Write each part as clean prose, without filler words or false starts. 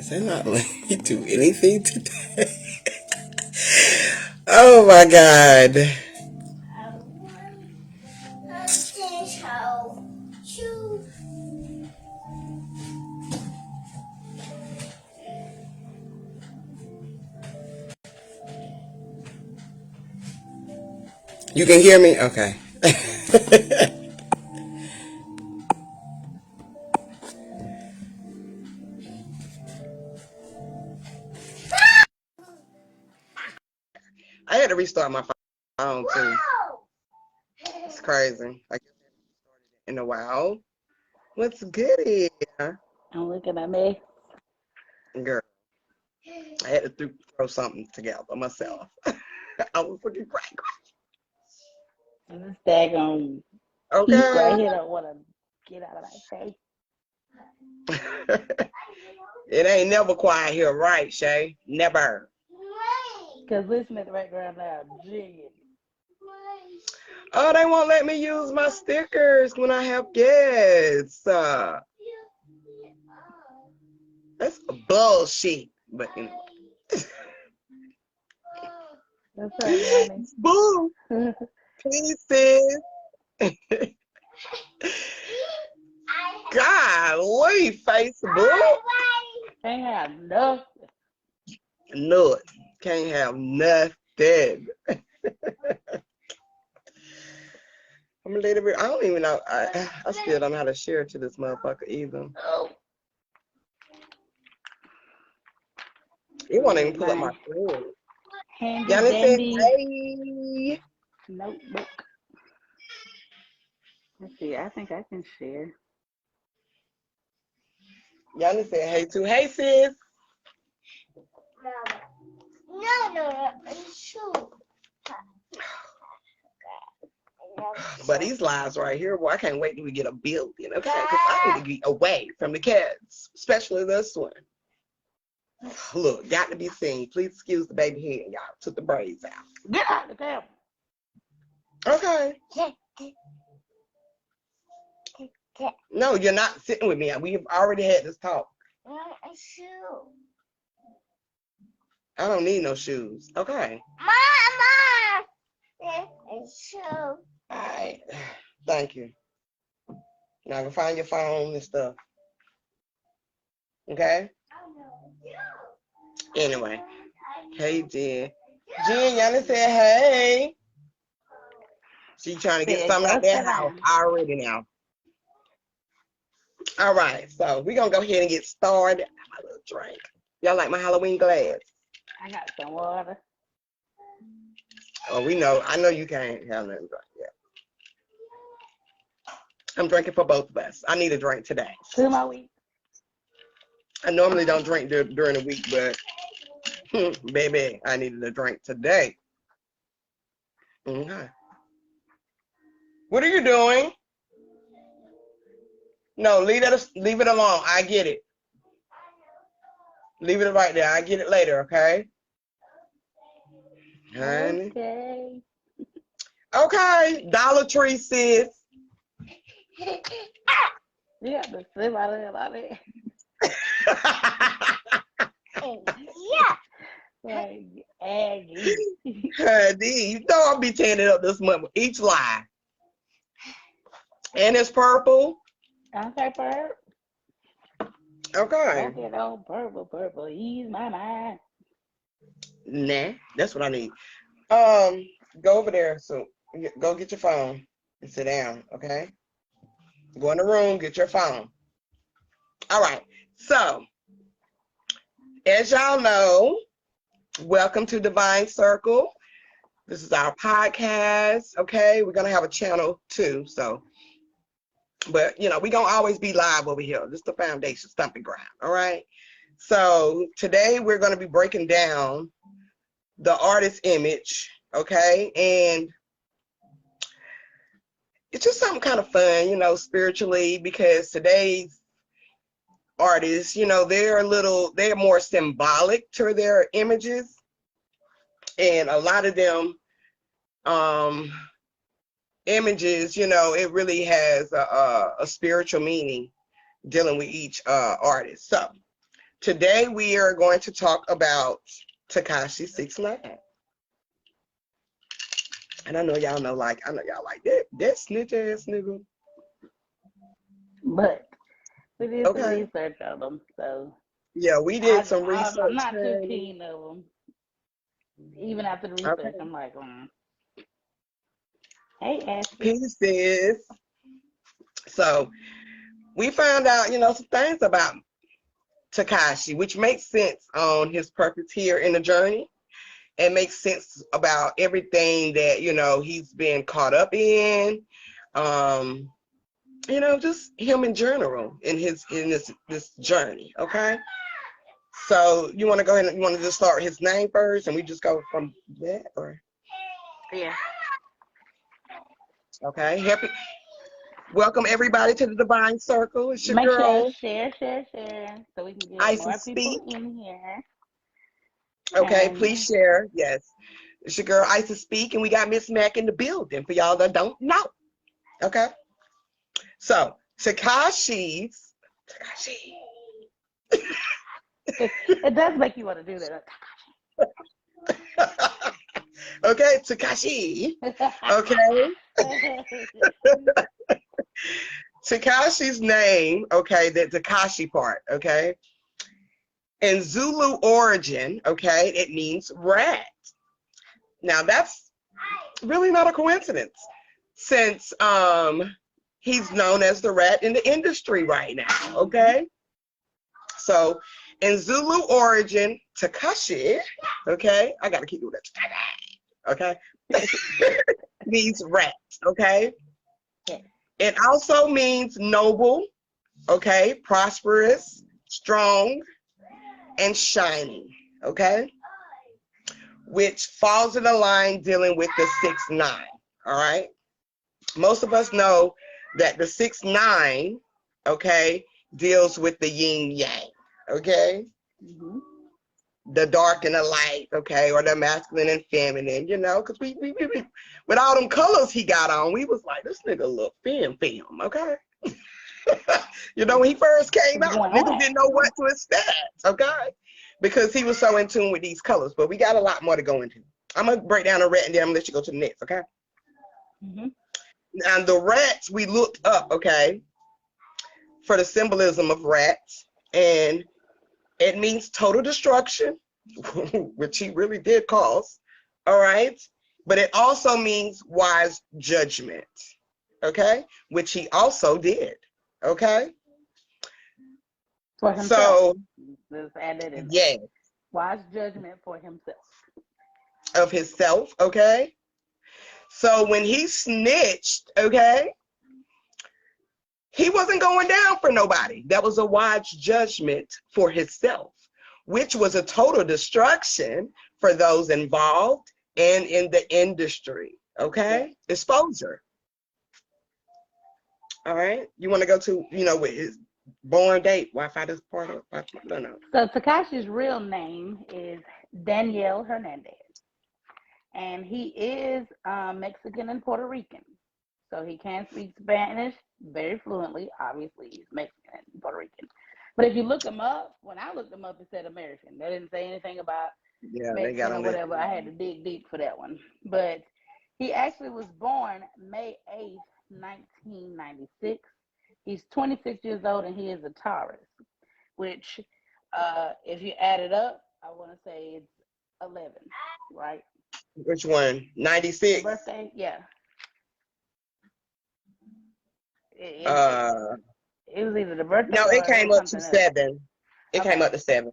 They're not letting me do anything today. Oh my God. You can hear me? Okay. I had to restart my phone too. It's crazy. I guess I haven't started it in a while. What's good here? I'm looking at me. Girl, I had to throw something together myself. I was looking great. And this daggone heat right Okay. here don't want to get out of my face. It ain't never quiet here, right, Shay? Never. Because listen at the background now, jigging. Oh, they won't let me use my stickers when I have guests. That's bullshit. But anyway. What's up, Yanni? Boo. Please, sis. Golly, Facebook. Can't have nothing. Nut. Can't have nothing. I'm a little bit, I don't even know. I still don't know how to share to this motherfucker either. Oh. It won't even pull up my phone. Handy Y'all said, dandy hey. notebook. Let's see, I think I can share. Y'all said, hey too. Hey, sis. No, shoot. But these lives right here, boy, I can't wait till we get a building, okay? Because I need to get away from the kids, especially this one. Look, got to be seen. Please excuse the baby head, y'all. Took the braids out. Get out of the camera. Okay. No, you're not sitting with me. We've already had this talk. I don't need no shoes. Okay. Mama! Shoe. All right. Thank you. Now go find your phone and stuff. Okay? Anyway. Hey, Jen. Jen, y'all said hey. She trying to get something out that house already now. All right, so we're going to go ahead and get started. My little drink. Y'all like my Halloween glass? I got some water. Oh, we know. I know you can't have nothing to drink yet. I'm drinking for both of us. I need a drink today. 2 more weeks. I normally don't drink during the week, but baby, I needed a drink today. Okay. What are you doing? No, leave it alone. I get it. Leave it right there. I get it later, okay? Honey. Okay. Okay, Dollar Tree, sis. You got to slip out of there. Yeah. Like Aggie. Honey, you know I'll be tearing it up this month with each lie. And it's purple. Okay, Purp. Okay. Okay, on purple, ease my mind. Nah, that's what I need. Go over there. So go get your phone and sit down, okay? Go in the room, get your phone. All right. So, as y'all know, welcome to Divine Circle. This is our podcast, okay? We're gonna have a channel too, so. But, you know, we're going to always be live over here. This is the foundation, stomping ground, all right? So today we're going to be breaking down the artist image, okay? And it's just something kind of fun, you know, spiritually, because today's artists, you know, they're more symbolic to their images. And a lot of them images, you know, it really has a spiritual meaning dealing with each artist. So Today we are going to talk about Tekashi 69. And I know y'all know, like, I know y'all like that snitch ass nigga. But we did some Okay. research on them, so Yeah, we did some research. I'm not too keen of them. Even after the research, Okay. I'm like, hey, Ashley. Pieces. So we found out, some things about Tekashi, which makes sense on his purpose here in the journey. It makes sense about everything that, he's been caught up in. Just him in general in this journey. Okay. So you want to go ahead and you want to just start with his name first and we just go from that, or? Yeah. Okay. Welcome everybody to the Divine Circle. It's your Make girl. sure you share, so we can get Ice more and people Speak. in here. Okay, And please share. Yes. It's your girl Ice and Speak, and we got Miss Mac in the building for y'all that don't know. Okay. So Tekashi. it does make you want to do that. Okay, Tekashi. Okay. Tekashi's name, okay, the Tekashi part, okay. In Zulu origin, okay, it means rat. Now that's really not a coincidence, since he's known as the rat in the industry right now, okay. So in Zulu origin, Tekashi, okay, I gotta keep doing that, okay, means rat, okay. It also means noble, okay, prosperous, strong, and shining, okay, which falls in the line dealing with the 6'9", all right. Most of us know that the 6'9", okay, deals with the yin yang, okay, the dark and the light, okay, or the masculine and feminine, because we with all them colors he got on, we was like, this nigga look fem, okay. When he first came out, niggas didn't know what to expect, okay, because he was so in tune with these colors. But we got a lot more to go into. I'm gonna break down the rat and then I'm gonna let you go to the next, okay. Now the rats we looked up, okay, for the symbolism of rats, and it means total destruction, which he really did cause, all right? But it also means wise judgment, okay? Which he also did, okay? For himself. So, let's add that in. Yeah. Wise judgment for himself. Of himself, okay? So when he snitched, okay, he wasn't going down for nobody. That was a wise judgment for himself, which was a total destruction for those involved and in the industry, okay? Yeah. Exposure. All right. You want to go to, with his born date, Wi-Fi this part of, I don't know. So Tekashi's real name is Daniel Hernandez. And he is Mexican and Puerto Rican. So he can speak Spanish very fluently. Obviously, he's Mexican and Puerto Rican. But if you look him up, when I looked him up, it said American. They didn't say anything about Mexican or whatever. I had to dig deep for that one. But he actually was born May 8th, 1996. He's 26 years old, and he is a Taurus, which, if you add it up, I want to say it's 11, right? Which one? 96? Birthday? Yeah. It was either the birthday. No, it came up to 7. It came up to 7.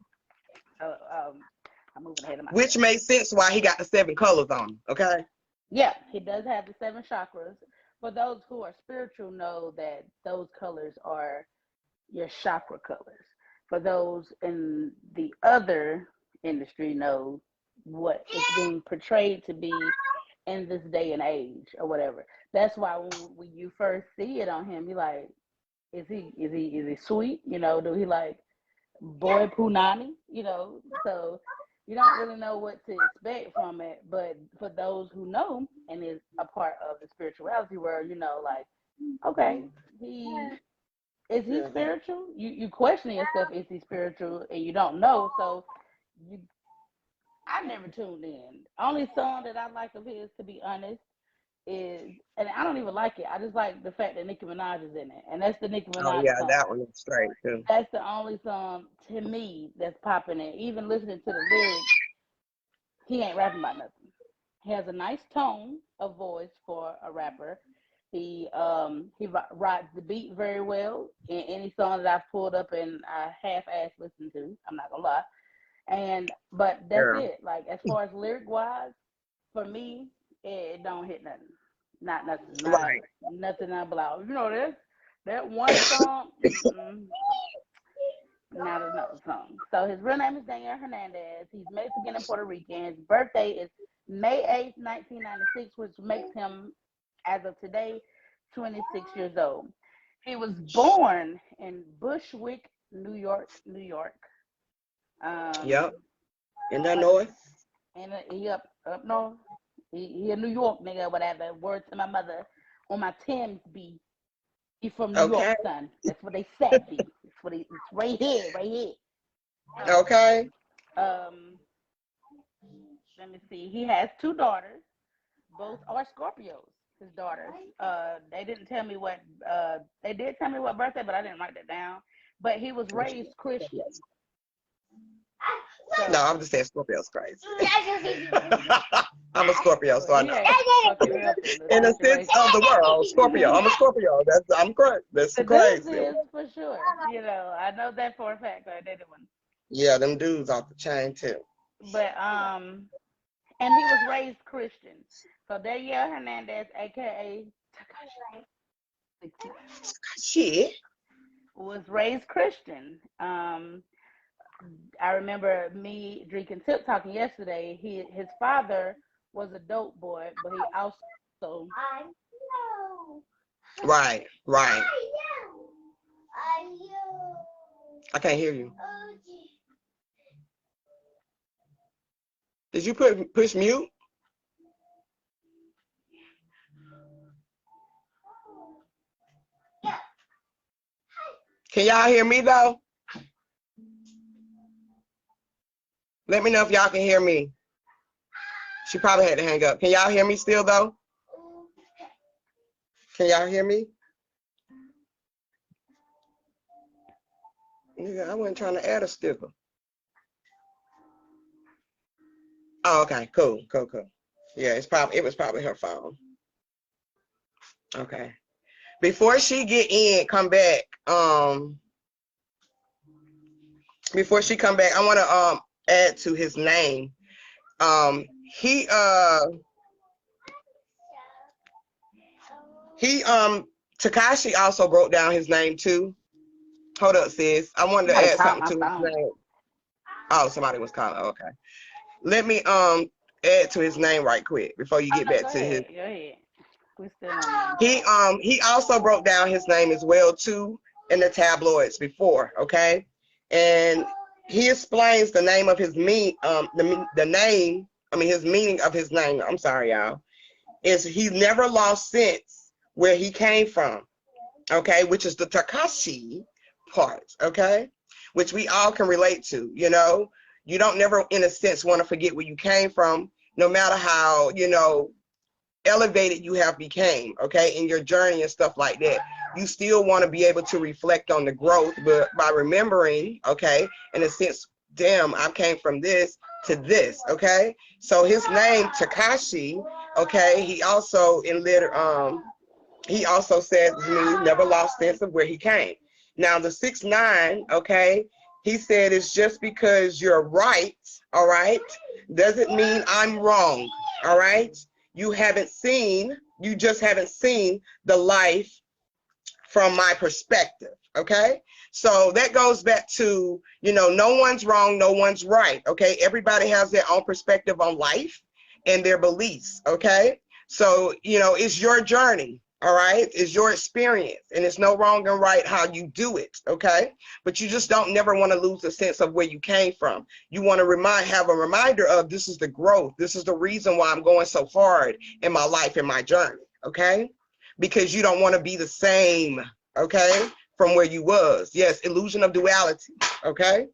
I'm moving ahead of myself. Which makes sense why he got the 7 colors on him, okay? Yeah, he does have the 7 chakras. For those who are spiritual, know that those colors are your chakra colors. For those in the other industry, know what is being portrayed to be in this day and age or whatever. That's why when you first see it on him, you're like, is he sweet? Do he like boy punani? So you don't really know what to expect from it. But for those who know and is a part of the spirituality world, like, okay, he Is he Yeah. spiritual? You questioning yourself, is he spiritual? And you don't know. So you I never tuned in. Only song that I like of his, to be honest, is, and I don't even like it. I just like the fact that Nicki Minaj is in it, and that's the Nicki Oh Minaj yeah, that song. one is straight too. That's the only song to me that's popping in. Even listening to the lyrics, he ain't rapping about nothing. He has a nice tone of voice for a rapper. He rides the beat very well in any song that I've pulled up and I half-ass listened to. I'm not gonna lie. But that's Girl. it. Like as far as lyric wise, for me, it don't hit nothing. Not nothing. Not Right. nothing. I blow. You know this. That one song. Not another song. So his real name is Daniel Hernandez. He's Mexican and Puerto Rican. His birthday is May 8th, 1996, which makes him, as of today, 26 years old. He was born in Bushwick, New York, New York. Yep. Um, In the but north. and he up north. He a New York nigga, whatever. Word to my mother on my Thames B. He from New York, Okay. son. That's what they said, B. It's right here, right here. Okay. Um, let me see. He has two daughters. Both are Scorpios. His daughters. They didn't tell me what. They did tell me what birthday, but I didn't write that down. But he was raised Christian. So, No, I'm just saying Scorpio's crazy. I'm a Scorpio, so I know. In the sense of the world, Scorpio. I'm a Scorpio. I'm correct. That's the crazy. dudes is for sure. You know, I know that for a fact. I did one. Yeah, them dudes off the chain too. But and he was raised Christian. So Danielle Hernandez, aka Tekashi69, Shit. was raised Christian. I remember me drinking tip talking yesterday. His father was a dope boy, but he also Right. I can't hear you. Did you push mute? Can y'all hear me though? Let me know if y'all can hear me. She probably had to hang up. Can y'all hear me still though? Can y'all hear me? Nigga, I wasn't trying to add a sticker. Oh, okay, cool. Yeah, it was probably her phone. Okay. Before she come back, before she come back, I want to add to his name. Tekashi also broke down his name too. Hold up, sis. I wanted to add something to his name. Oh, somebody was calling. Okay. Let me add to his name right quick before you get back to his. Go ahead. We still he also broke down his name as well too in the tabloids before, okay? And he explains the name of his his meaning of his name. I'm sorry, y'all. Is he never lost sense where he came from, okay? Which is the Tekashi part, okay? Which we all can relate to, you know? You don't never, in a sense, want to forget where you came from, no matter how, you know, elevated you have became, okay, in your journey and stuff like that. You still want to be able to reflect on the growth, but by remembering, okay, in a sense, damn, I came from this to this, okay? So his name, Tekashi, okay, he also he also says to me, never lost sense of where he came. Now the 6'9", okay, he said it's just because you're right, all right, doesn't mean I'm wrong, all right? You just haven't seen the life from my perspective, okay? So that goes back to, you know, no one's wrong, no one's right, okay? Everybody has their own perspective on life and their beliefs, okay? So, you know, it's your journey, all right? It's your experience, and it's no wrong and right how you do it, okay? But you just don't never want to lose a sense of where you came from. You want to have a reminder of this is the growth. This is the reason why I'm going so hard in my life and my journey, okay? Because you don't want to be the same, okay, from where you was. Yes, illusion of duality. Okay.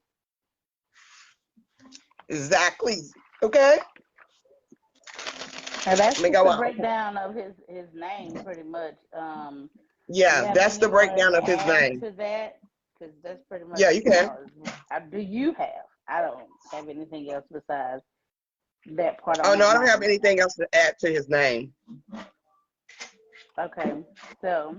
Exactly. Okay. And that's Let me just go the on. breakdown of his name, pretty much. Do you Yeah, have that's the anyone breakdown to of his add name. to that? Because that's pretty much Yeah, you can. do you have? I don't have anything else besides that part Oh on no, his I don't have name. anything else to add to his name. Okay, so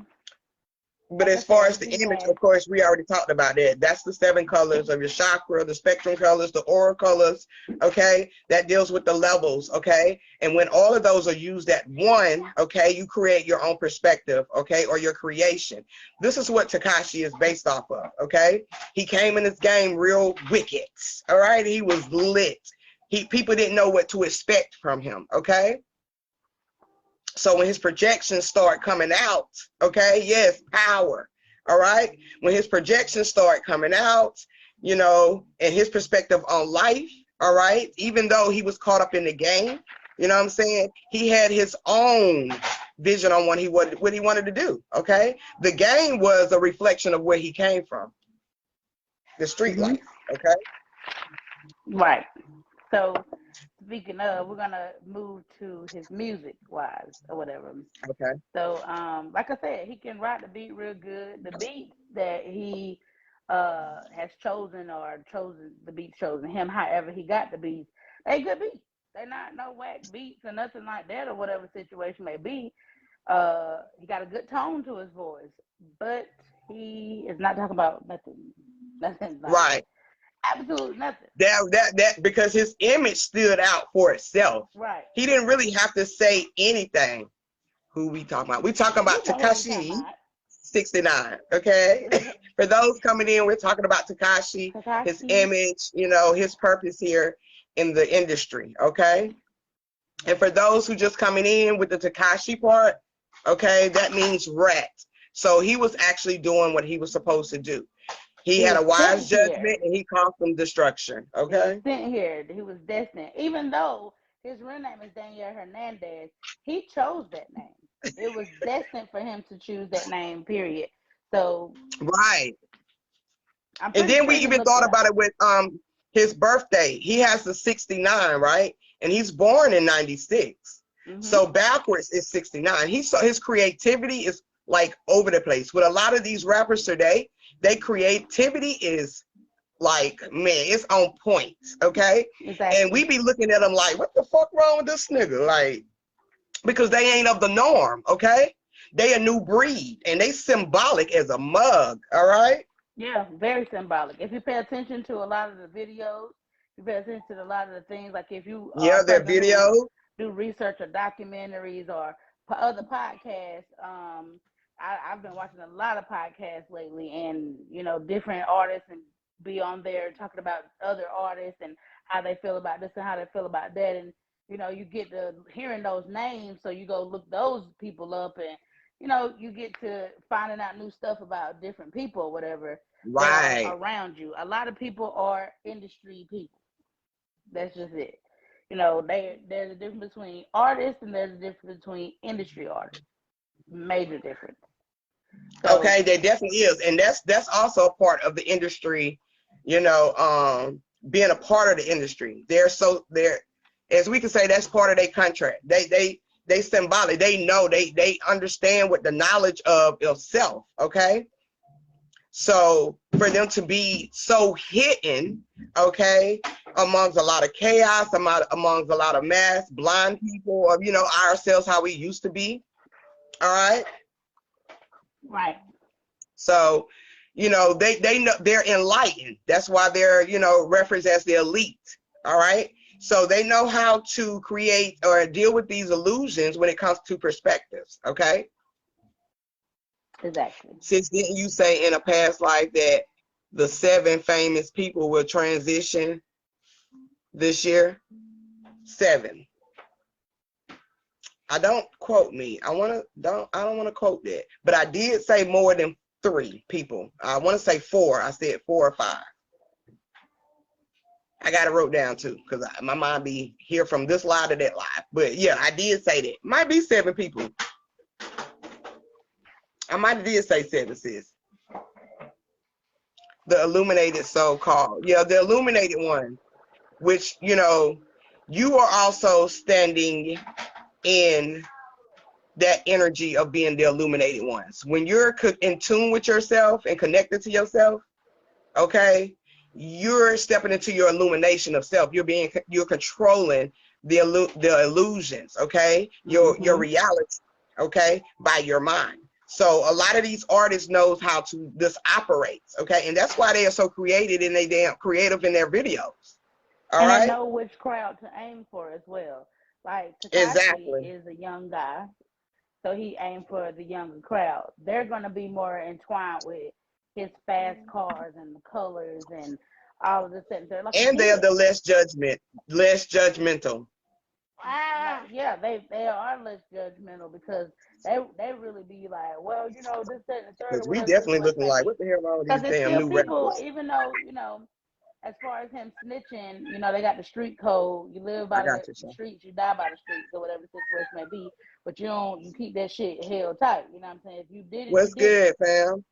But like I as far said, as the he image, has. of course, we already talked about it. That's the 7 colors of your chakra, the spectrum colors, the aura colors, okay? That deals with the levels, okay? And when all of those are used at one, okay, you create your own perspective, okay, or your creation. This is what Tekashi is based off of, okay? He came in this game real wicked, all right? He was lit. People didn't know what to expect from him, okay? So when his projections start coming out, okay, yes, power, all right? When his projections start coming out, you know, and his perspective on life, all right, even though he was caught up in the game, you know what I'm saying? He had his own vision on what he wanted to do, okay? The game was a reflection of where he came from, the street life, okay? Right. So speaking of, we're gonna move to his music wise or whatever. Okay. So like I said, he can rock the beat real good. The beats that he has chosen the beats chosen him, however he got the beats, they good beats. They not no whack beats or nothing like that or whatever situation may be. He got a good tone to his voice, but he is not talking about nothing like Right. absolute nothing. That because his image stood out for itself. Right. He didn't really have to say anything. Who we talking about? We talking about You know who we talking about. Tekashi69. Okay. For those coming in, we're talking about Tekashi, his Tekashi. image, you know, his purpose here in the industry. Okay. And for those who just coming in with the Tekashi part, okay, that means rat. So he was actually doing what he was supposed to do. He had a wise judgment and he caused some destruction. Okay. He was sent here. He was destined. Even though his real name is Daniel Hernandez, he chose that name. It was destined for him to choose that name, period. So right. I'm And then pretty we sure he even looked thought it up. about it with his birthday. He has the 69, right? And he's born in 96. So backwards is 69. His creativity is like over the place. With a lot of these rappers today, their creativity is like, man, it's on point, okay? Exactly. And we be looking at them like, what the fuck wrong with this nigga? Like, because they ain't of the norm, okay? They a new breed and they symbolic as a mug, all right? Yeah, very symbolic. If you pay attention to a lot of the videos, you pay attention to a lot of the things, like if you are Yeah, a their person who videos. do research or documentaries or other podcasts, I've been watching a lot of podcasts lately, and you know, different artists and be on there talking about other artists and how they feel about this and how they feel about that, and you know, you get to hearing those names, so you go look those people up, and you know, you get to finding out new stuff about different people or whatever that Right. are around you. A lot of people are industry people. That's just it. You know, there's a difference between artists and there's a difference between industry artists. Major difference. So, Okay, there definitely is. And that's also a part of the industry, you know, being a part of the industry. They're as we can say, that's part of their contract. They symbolic. They know, they understand what the knowledge of self, okay? So for them to be so hidden, okay, amongst a lot of chaos, amongst a lot of mass blind people of, you know, ourselves, how we used to be, all right? right. So, you know, they know they're enlightened. That's why they're, you know, referenced as the elite, all right? So they know how to create or deal with these illusions when it comes to perspectives, okay? Exactly. Since didn't you say in a past life that the 7 famous people will transition this year? 7. I don't quote me. I don't want to quote that. But I did say more than 3 people. I want to say 4. I said 4 or 5. I got it wrote down too, because my mind be here from this lie to that lie. But yeah, I did say that. Might be 7 people. I might have did say 7, sis. The illuminated so-called. Yeah, the illuminated one, which, you know, you are also standing in that energy of being the illuminated ones. When you're in tune with yourself and connected to yourself, okay, you're stepping into your illumination of self. You're controlling the illusions, okay, your reality, okay, by your mind. So a lot of these artists knows how to this operates, okay, and that's why they are so creative and they damn creative in their videos. All And they right, know which crowd to aim for as well. Like Tekashi exactly. is a young guy, so he aimed for the younger crowd. They're going to be more entwined with his fast cars and the colors and all of this. They're like a And they're kid. the less judgmental. Yeah, they are less judgmental because they really be like, well, you know, this, that, and the third, Because or we whatever the definitely situation looking may like, be. what the hell are all these Because it's damn still new people, rappers? even though, you know, as far as him snitching, you know, they got the street code. You live I by got the you, son. streets, you die by the streets, or whatever the situation may be. But you keep that shit held tight. You know what I'm saying? If you did it, you What's did it. good, fam?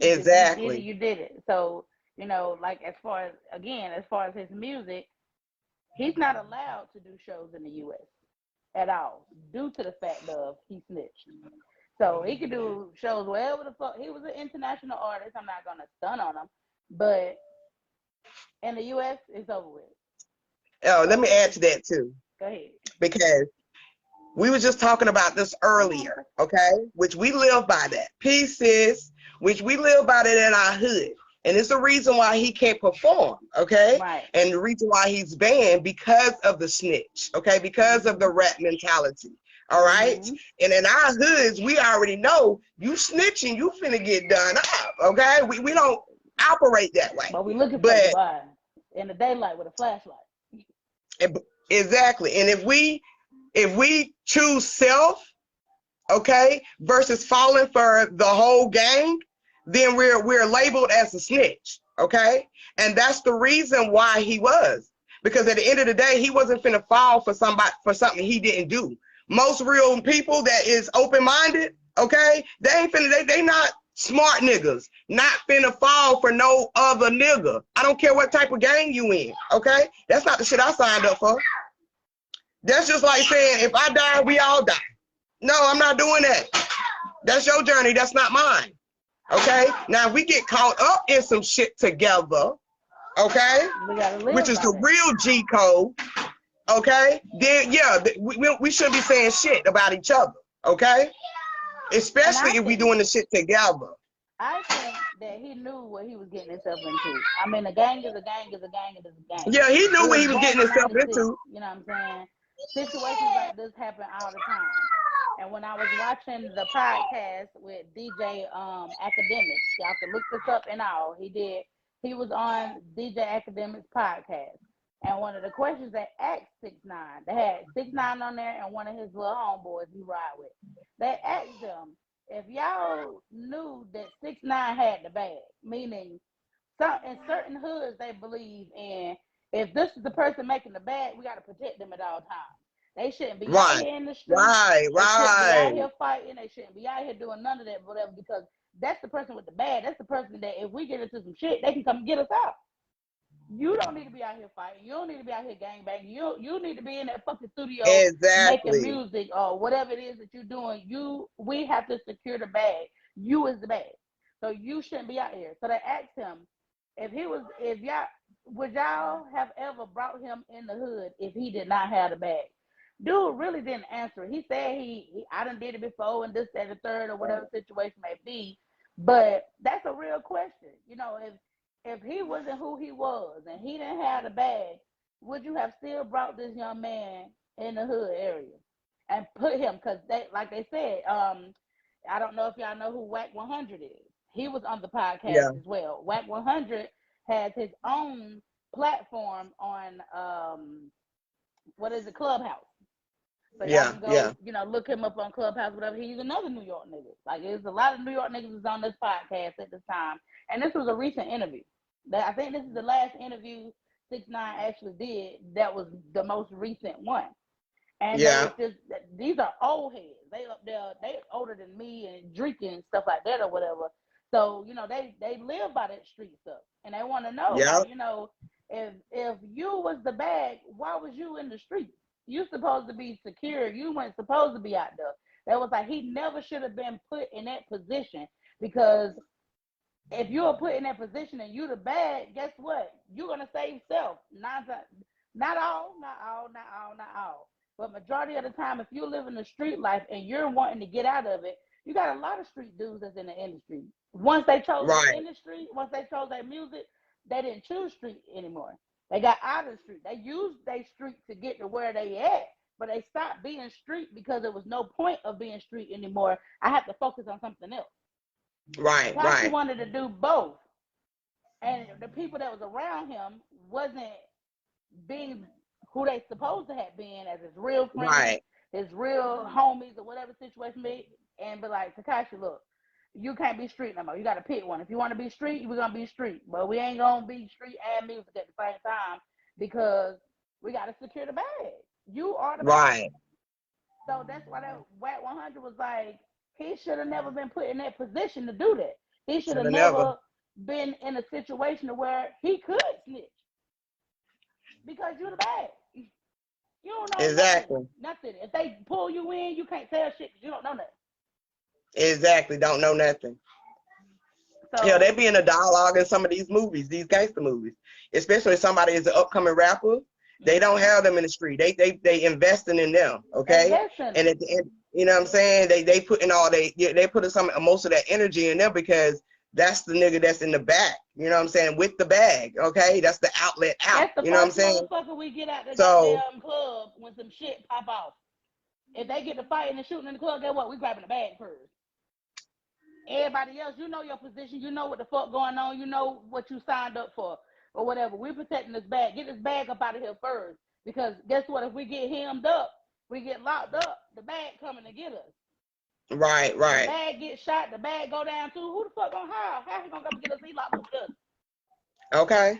If you did it, Exactly. you did it. So, you know, like as far as his music, he's not allowed to do shows in the US at all, due to the fact of he snitched. So he could do shows wherever the fuck. He was an international artist. I'm not gonna stun on him, but in the US, it's over with. Oh, let So me add to that too, go ahead. because we were just talking about this earlier, okay? Which we live by that. Pieces, which we live by that in our hood. And it's the reason why he can't perform, okay? Right. And the reason why he's banned because of the snitch, okay? Because of the rat mentality, all right? And in our hoods, we already know you snitching, you finna get done up, okay? We don't operate that way. But we looking for you But by in the daylight with a flashlight. exactly. And if we choose self, okay, versus falling for the whole gang, then we're labeled as a snitch, okay? And that's the reason why he was. Because at the end of the day, he wasn't finna fall for something he didn't do. Most real people that is open-minded, okay, they ain't finna, they not smart niggas, not finna fall for no other nigga. I don't care what type of gang you in, okay? That's not the shit I signed up for. That's just like saying, if I die, we all die. No, I'm not doing that. That's your journey. That's not mine. Okay? Now, if we get caught up in some shit together, okay, We gotta live which is by the that. real G code, okay, then yeah, we shouldn't be saying shit about each other, okay? Especially if we doing the shit together. I think that he knew what he was getting himself into. I mean, a gang is a gang is a gang is a gang. Yeah, he knew It what was he was born getting in himself 96, into. you know what I'm saying? Situations like this happen all the time. And when I was watching the podcast with DJ Academics, y'all can look this up and all. He was on DJ Academics podcast. And one of the questions they asked 6ix9ine, they had 6ix9ine on there and one of his little homeboys he ride with. They asked them if y'all knew that 6ix9ine had the bag, meaning in certain hoods they believe in, if this is the person making the bag, we got to protect them at all times. They shouldn't be out Right, here in the street. right, They shouldn't be out right. here fighting. They shouldn't be out here doing none of that, whatever, because that's the person with the bag. That's the person that if we get into some shit, they can come get us out. You don't need to be out here fighting. You don't need to be out here gangbanging. You need to be in that fucking studio making Exactly. music or whatever it is that you're doing. We have to secure the bag. You is the bag. So you shouldn't be out here. So they asked him if y'all would y'all have ever brought him in the hood if he did not have the bag? Dude really didn't answer it. He said I done did it before and this, that, and the third or whatever the situation may be. But that's a real question. You know, if he wasn't who he was and he didn't have the bag, would you have still brought this young man in the hood area and put him? Because like they said, I don't know if y'all know who Whack 100 is. He was on the Yeah, podcast as well. Whack 100 has his own platform on what is it, Clubhouse. So y'all yeah, can yeah. go, look him up on Clubhouse, whatever. He's another New York nigga. Like, there's a lot of New York niggas on this podcast at this time. And this was a recent interview. I think this is the last interview 6ix9ine actually did that was the most recent one. And they Yeah. was just, these are old heads. They up there, they older than me and drinking and stuff like that or whatever. So, you know, they live by that street stuff. And they want to know, Yeah. like, you know, if you was the bag, why was you in the street? You supposed to be secure. You weren't supposed to be out there. That was like, he never should have been put in that position, because if you are put in that position and you the bad, guess what? You're gonna save self. Not all, but majority of the time, if you live in the street life and you're wanting to get out of it, you got a lot of street dudes that's in the industry. Once they chose the Right. industry, once they chose their music, they didn't choose street anymore. They got out of the street. They used their street to get to where they at, but they stopped being street because there was no point of being street anymore. I have to focus on something else. Right. Tekashi Right. wanted to do both, and the people that was around him wasn't being who they supposed to have been as his real friends, Right. his real homies, or whatever situation be, and be like, Tekashi, look, you can't be street no more. You got to pick one. If you want to be street, we're gonna be street, but we ain't gonna be street and music at the same time, because we got to secure the bag. You are the bag. Right. So that's why that Whack 100 was like, he should have never been put in that position to do that. He should have Shoulda never never. been in a situation where he could snitch, because you're the bag. You don't know Exactly. nothing. If they pull you in, you can't tell shit because you don't know nothing. Exactly. Don't know nothing. So Hell, they be in a dialogue in some of these movies, these gangster movies, especially if somebody is an upcoming rapper. They don't have them in the street. They investing in them, okay? And at the end, you know what I'm saying? They putting all they put some most of that energy in there, because that's the nigga that's in the back. You know what I'm saying? With the bag, okay? That's the outlet out. that's the You know what I'm first saying? motherfucker we get out the So goddamn club when some shit pop off. If they get to fighting and shooting in the club, guess what? We grabbing the bag first. Everybody else, you know your position, you know what the fuck going on, you know what you signed up for, or whatever. We're protecting this bag. Get this bag up out of here first. Because guess what? If we get hemmed up, we get locked up, the bag coming to get us. right. The bag gets shot, the bag go down too. Who the fuck gonna hire? How he gonna come get us? He locked up with us. Okay.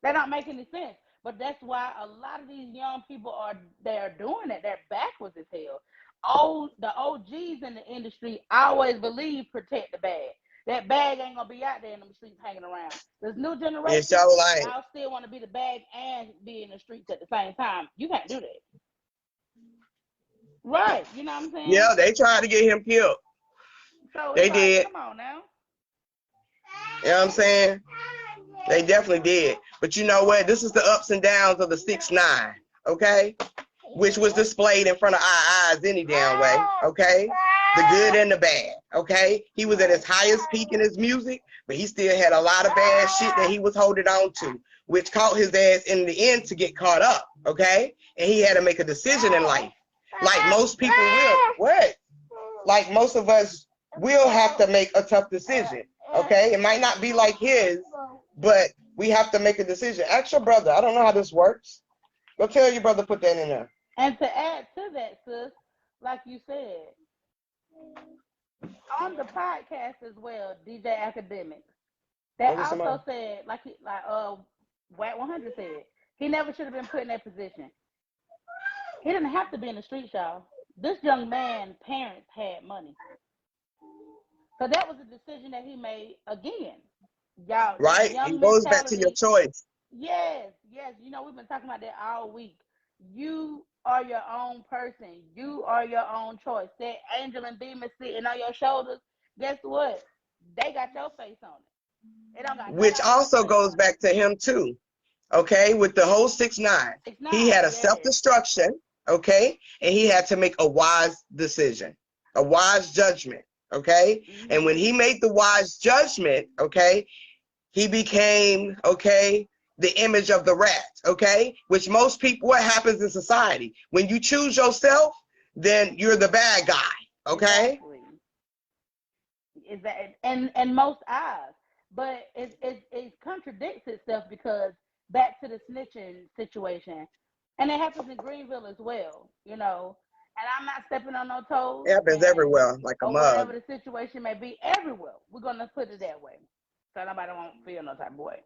That don't make any sense. But that's why a lot of these young people they're doing it. They're backwards as hell. The OGs in the industry always believe protect the bag. That bag ain't gonna be out there in the streets hanging around. This new generation, It's so like, y'all still want to be the bag and be in the streets at the same time. You can't do that. Right. You know what I'm saying? yeah, they tried to get him killed. So They it's like, did. come on now. You know what I'm saying? They definitely did. But you know what? This is the ups and downs of the 6ix9ine, okay? Which was displayed in front of our eyes any damn way, okay? The good and the bad, okay? He was at his highest peak in his music, but he still had a lot of bad shit that he was holding on to, which caught his ass in the end to get caught up, okay? And he had to make a decision in life. Like most people will. What? Like most of us will have to make a tough decision, okay? It might not be like his, but we have to make a decision. Ask your brother. I don't know how this works. Go tell your brother put that in there. And to add to that, sis, like you said, on the podcast as well, DJ Academics, they also said, like Wack 100 said, he never should have been put in that position. He didn't have to be in the street, y'all. This young man's parents had money. So that was a decision that he made again. Y'all, right? It goes back to your choice. Yes. You know, we've been talking about that all week. You are your own person. You are your own choice. That angel and demon sitting on your shoulders, guess what? They got your face on it. It don't got which also goes back to him too. Okay, with the whole 6ix9ine. He had a self-destruction, okay, and he had to make a wise decision, a wise judgment, okay? Mm-hmm. And when he made the wise judgment, okay, he became, okay, the image of the rat, okay? Which most people, what happens in society? When you choose yourself, then you're the bad guy, okay? Exactly. Is that and most eyes, but it contradicts itself, because back to the snitching situation, and it happens in Greenville as well, you know. And I'm not stepping on no toes. It happens everywhere, like a mug. Whatever the situation may be, everywhere. We're gonna put it that way, so nobody won't feel no type of way.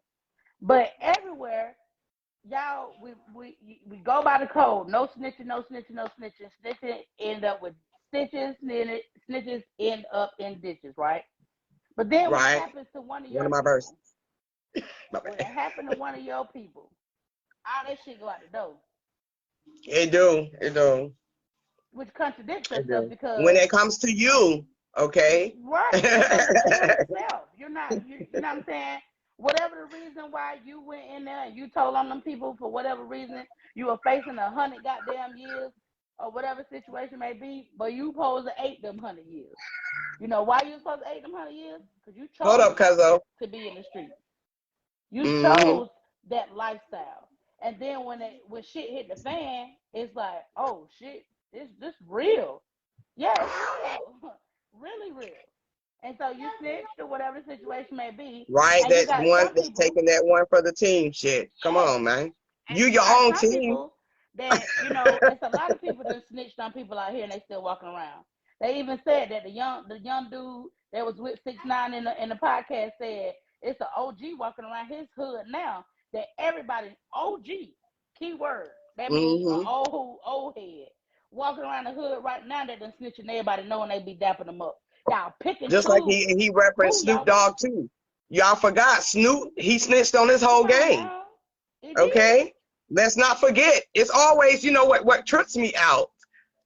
But everywhere, y'all, we go by the code. No snitching, no snitching, no snitching. Snitching end up with stitches, snitches end up in ditches, right? But then when it Right. happens to one of One your of my people, verses. when it happened to one of your people, all that shit go out the door. It do. Which contradicts It yourself do. When because it comes to you, okay. right, because it's still self. You're not you know what I'm saying? Whatever the reason why you went in there and you told on them people for whatever reason, you were facing 100 goddamn years or whatever situation may be, but you supposed to 8 them 100 years. You know why you supposed to 8 them 100 years? Because you Hold up, chose Cuzzo. to be in the streets. You Mm-hmm. chose that lifestyle. And then when shit hit the fan, it's like, oh shit, this real. Yeah, it's real. Really real. And so you snitched or whatever the situation may be. Right, And you that's got one some that's people, taking that one for the team shit. Come yeah. on, man. And You you your got own some team. people that, you know, it's a lot of people that snitched on people out here and they still walking around. They even said that the young dude that was with 6ix9ine in the podcast said it's an OG walking around his hood now that everybody OG keyword. That means an Mm-hmm. old head walking around the hood right now that done snitching everybody knowing they be dapping them up. Y'all pick and Just like choose he referenced who Snoop y'all Dogg snitching. too. Y'all forgot Snoop, he snitched on his Come whole on game. now. It did. Okay? Let's not forget. It's always, you know what trips me out.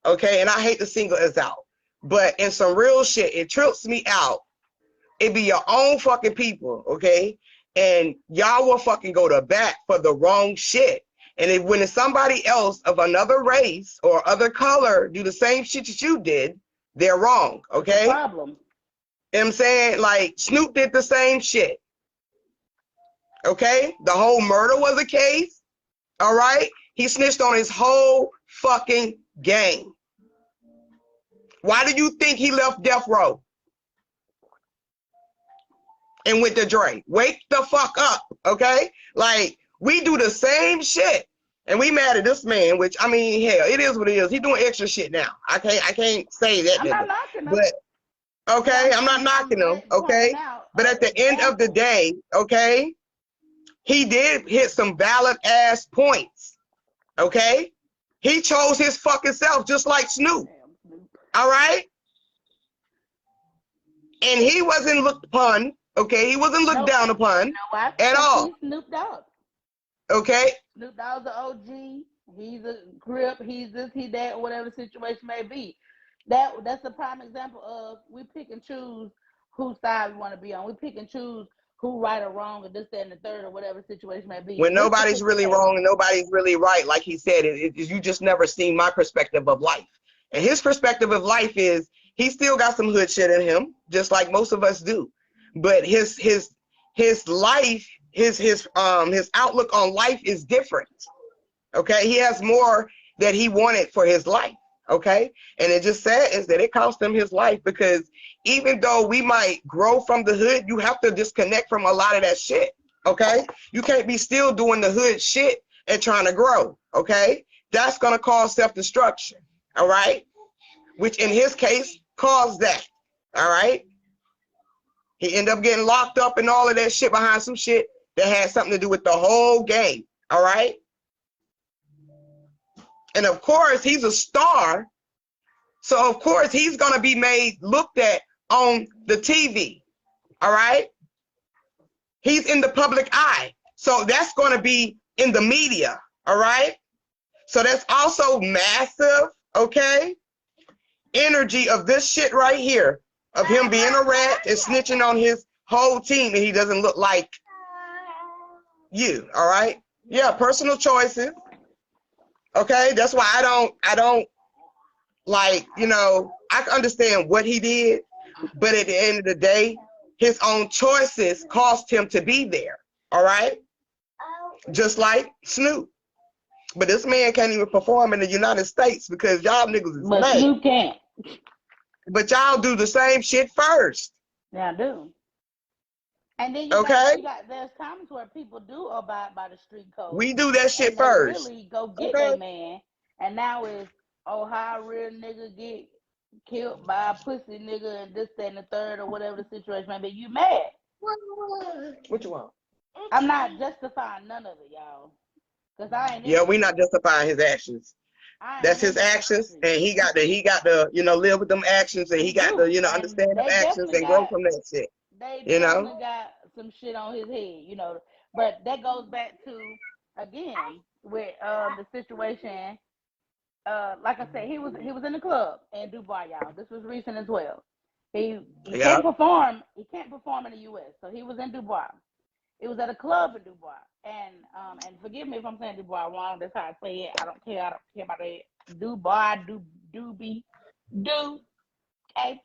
Okay, and I hate to single us out. But in some real shit, it trips me out. It be your own fucking people, okay? And y'all will fucking go to bat for the wrong shit. And when it's somebody else of another race or other color do the same shit that you did, they're wrong, It's a okay? problem. You know what I'm saying? Like, Snoop did the same shit, okay? The whole murder was a case, all right? He snitched on his whole fucking gang. Why do you think he left Death Row and went to Dre? Wake the fuck up, okay? Like, we do the same shit, and we mad at this man. Which, I mean, hell, it is what it is. He doing extra shit now. I can't say that I'm nigga. not knocking him. But okay, I'm not knocking him. Pointing Okay, out but at the end of the example. day, okay, he did hit some valid ass points. Okay, he chose his fucking self just like Snoop. All right. And he wasn't looked upon, okay? He wasn't looked down upon at all. He's Snoop Dogg. Okay? Snoop Dogg's an OG. He's a grip. He's this, he that, whatever the situation may be. That's a prime example of we pick and choose whose side we want to be on. We pick and choose who right or wrong or this, that, and the third or whatever the situation may be. When nobody's really wrong and nobody's really right, like he said, you just never seen my perspective of life. And his perspective of life is he still got some hood shit in him, just like most of us do. But his life, his outlook on life is different. Okay, he has more that he wanted for his life. Okay, and it just sad is that it cost him his life, because even though we might grow from the hood, you have to disconnect from a lot of that shit. Okay, you can't be still doing the hood shit and trying to grow. Okay, that's gonna cause self-destruction. All right, which in his case caused that. All right, he ended up getting locked up and all of that shit behind some shit that had something to do with the whole game. All right. And of course, he's a star. So of course, he's going to be looked at on the TV. All right. He's in the public eye. So that's going to be in the media. All right. So that's also massive, okay, energy of this shit right here, of him being a rat and snitching on his whole team, and he doesn't look like you. All right. Yeah. Personal choices. Okay, that's why I don't like, you know, I can understand what he did, but at the end of the day, his own choices cost him to be there. All right, just like Snoop. But this man can't even perform in the United States because y'all niggas is But Snoop can't. But y'all do the same shit first. Yeah, I do. And then there's times where people do abide by the street code. We do that shit and first. They really go get that man. And now it's, oh, how a real nigga get killed by a pussy nigga and this, that, and the third or whatever the situation may be. You mad. What you want? I'm not justifying none of it, y'all. Yeah, we're not justifying his actions. That's his actions, and he got to, you know, live with them actions, and he got to, you know, understand them actions and grow from that shit. They You know? definitely got some shit on his head, you know. But that goes back to again with the situation. Like I said, he was in the club in Dubai, y'all. This was recent as well. He Yeah. can't perform. He can't perform in the U.S. So he was in Dubai. It was at a club in Dubai, and forgive me if I'm saying Dubai wrong. That's how I say it. I don't care. I don't care about it. Dubai, Dubai, do. Okay.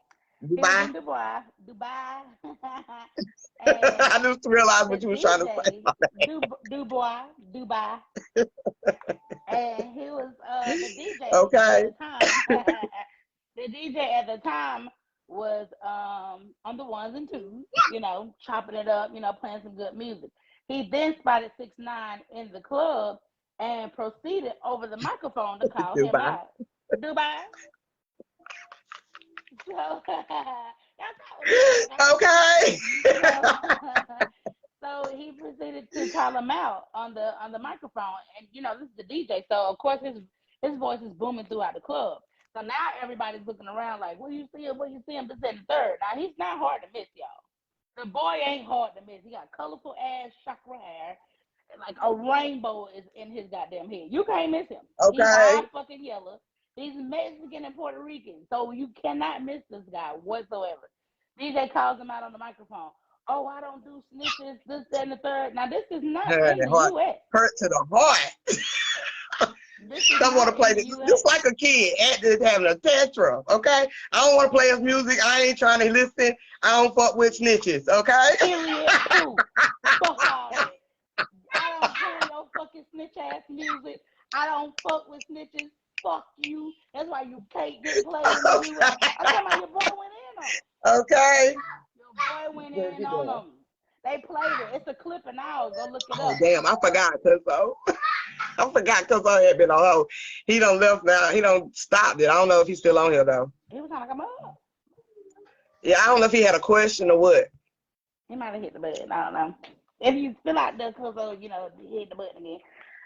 He was in Dubai. Dubai, I and just realized the what you were trying to say. Dubai, and he was the DJ at Okay. the time. The DJ at the time was on the ones and twos, you know, chopping it up, you know, playing some good music. He then spotted 6ix9ine in the club and proceeded over the microphone to call him Dubai. out. Dubai. So that's how it was. Okay. So he proceeded to call him out on the microphone, and you know this is the DJ, so of course his voice is booming throughout the club. So now everybody's looking around like, "What you see him? What you see him?" This and the third. Now he's not hard to miss, y'all. The boy ain't hard to miss. He got colorful ass chakra hair, like a rainbow is in his goddamn head. You can't miss him. He's Okay. high fucking yellow. He's Mexican and Puerto Rican, so you cannot miss this guy whatsoever. DJ calls him out on the microphone. Oh, I don't do snitches, this, that, and the third. Now, this is not in the Heart U.S. hurt to the heart. This is I want to not play in the this U.S. just like a kid having a tantrum. Okay, I don't want to play his music. I ain't trying to listen. I don't fuck with snitches. Okay. Period. True. Fuck all that. I don't play your fucking snitch ass music. I don't fuck with snitches. Fuck you. That's why you can't get played in the U.S. I'm talking about your boy went in on him. Okay. Your boy went in on them. They played it. It's a clip and all. Go look it Oh up. damn! I forgot, cause I forgot cause I had been on hold. He don't left now. He don't stopped it. I don't know if he's still on here though. He was trying to come up. Yeah, I don't know if he had a question or what. He might have hit the button. I don't know. If you fill out the cause you know, hit the button again.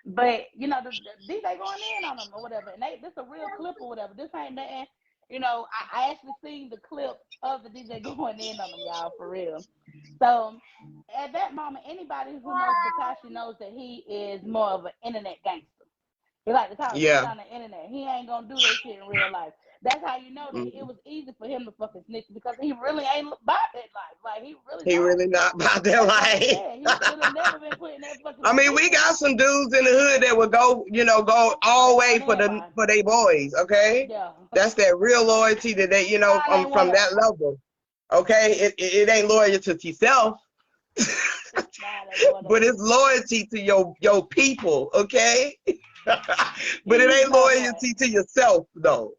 But you know, the DJ going in on them or whatever, and this a real clip or whatever. This ain't nothing. You know, I actually seen the clip of the DJ going in on them, y'all, for real. So at that moment, anybody who knows Tekashi knows that he is more of an internet gangster. He like to talk shit on the internet. He ain't gonna do that shit in real life. That's how you know that it was easy for him to fucking snitch because he really ain't about that life. Like he really He don't. really not about that life. He should have never been putting that fucking. I mean, we got some dudes in the hood that would go, you know, go all the way for their boys. Okay, yeah. That's that real loyalty that they, you know, from that level. Okay, it ain't loyalty to yourself, but it's loyalty to your people. Okay, but it ain't loyalty to yourself though.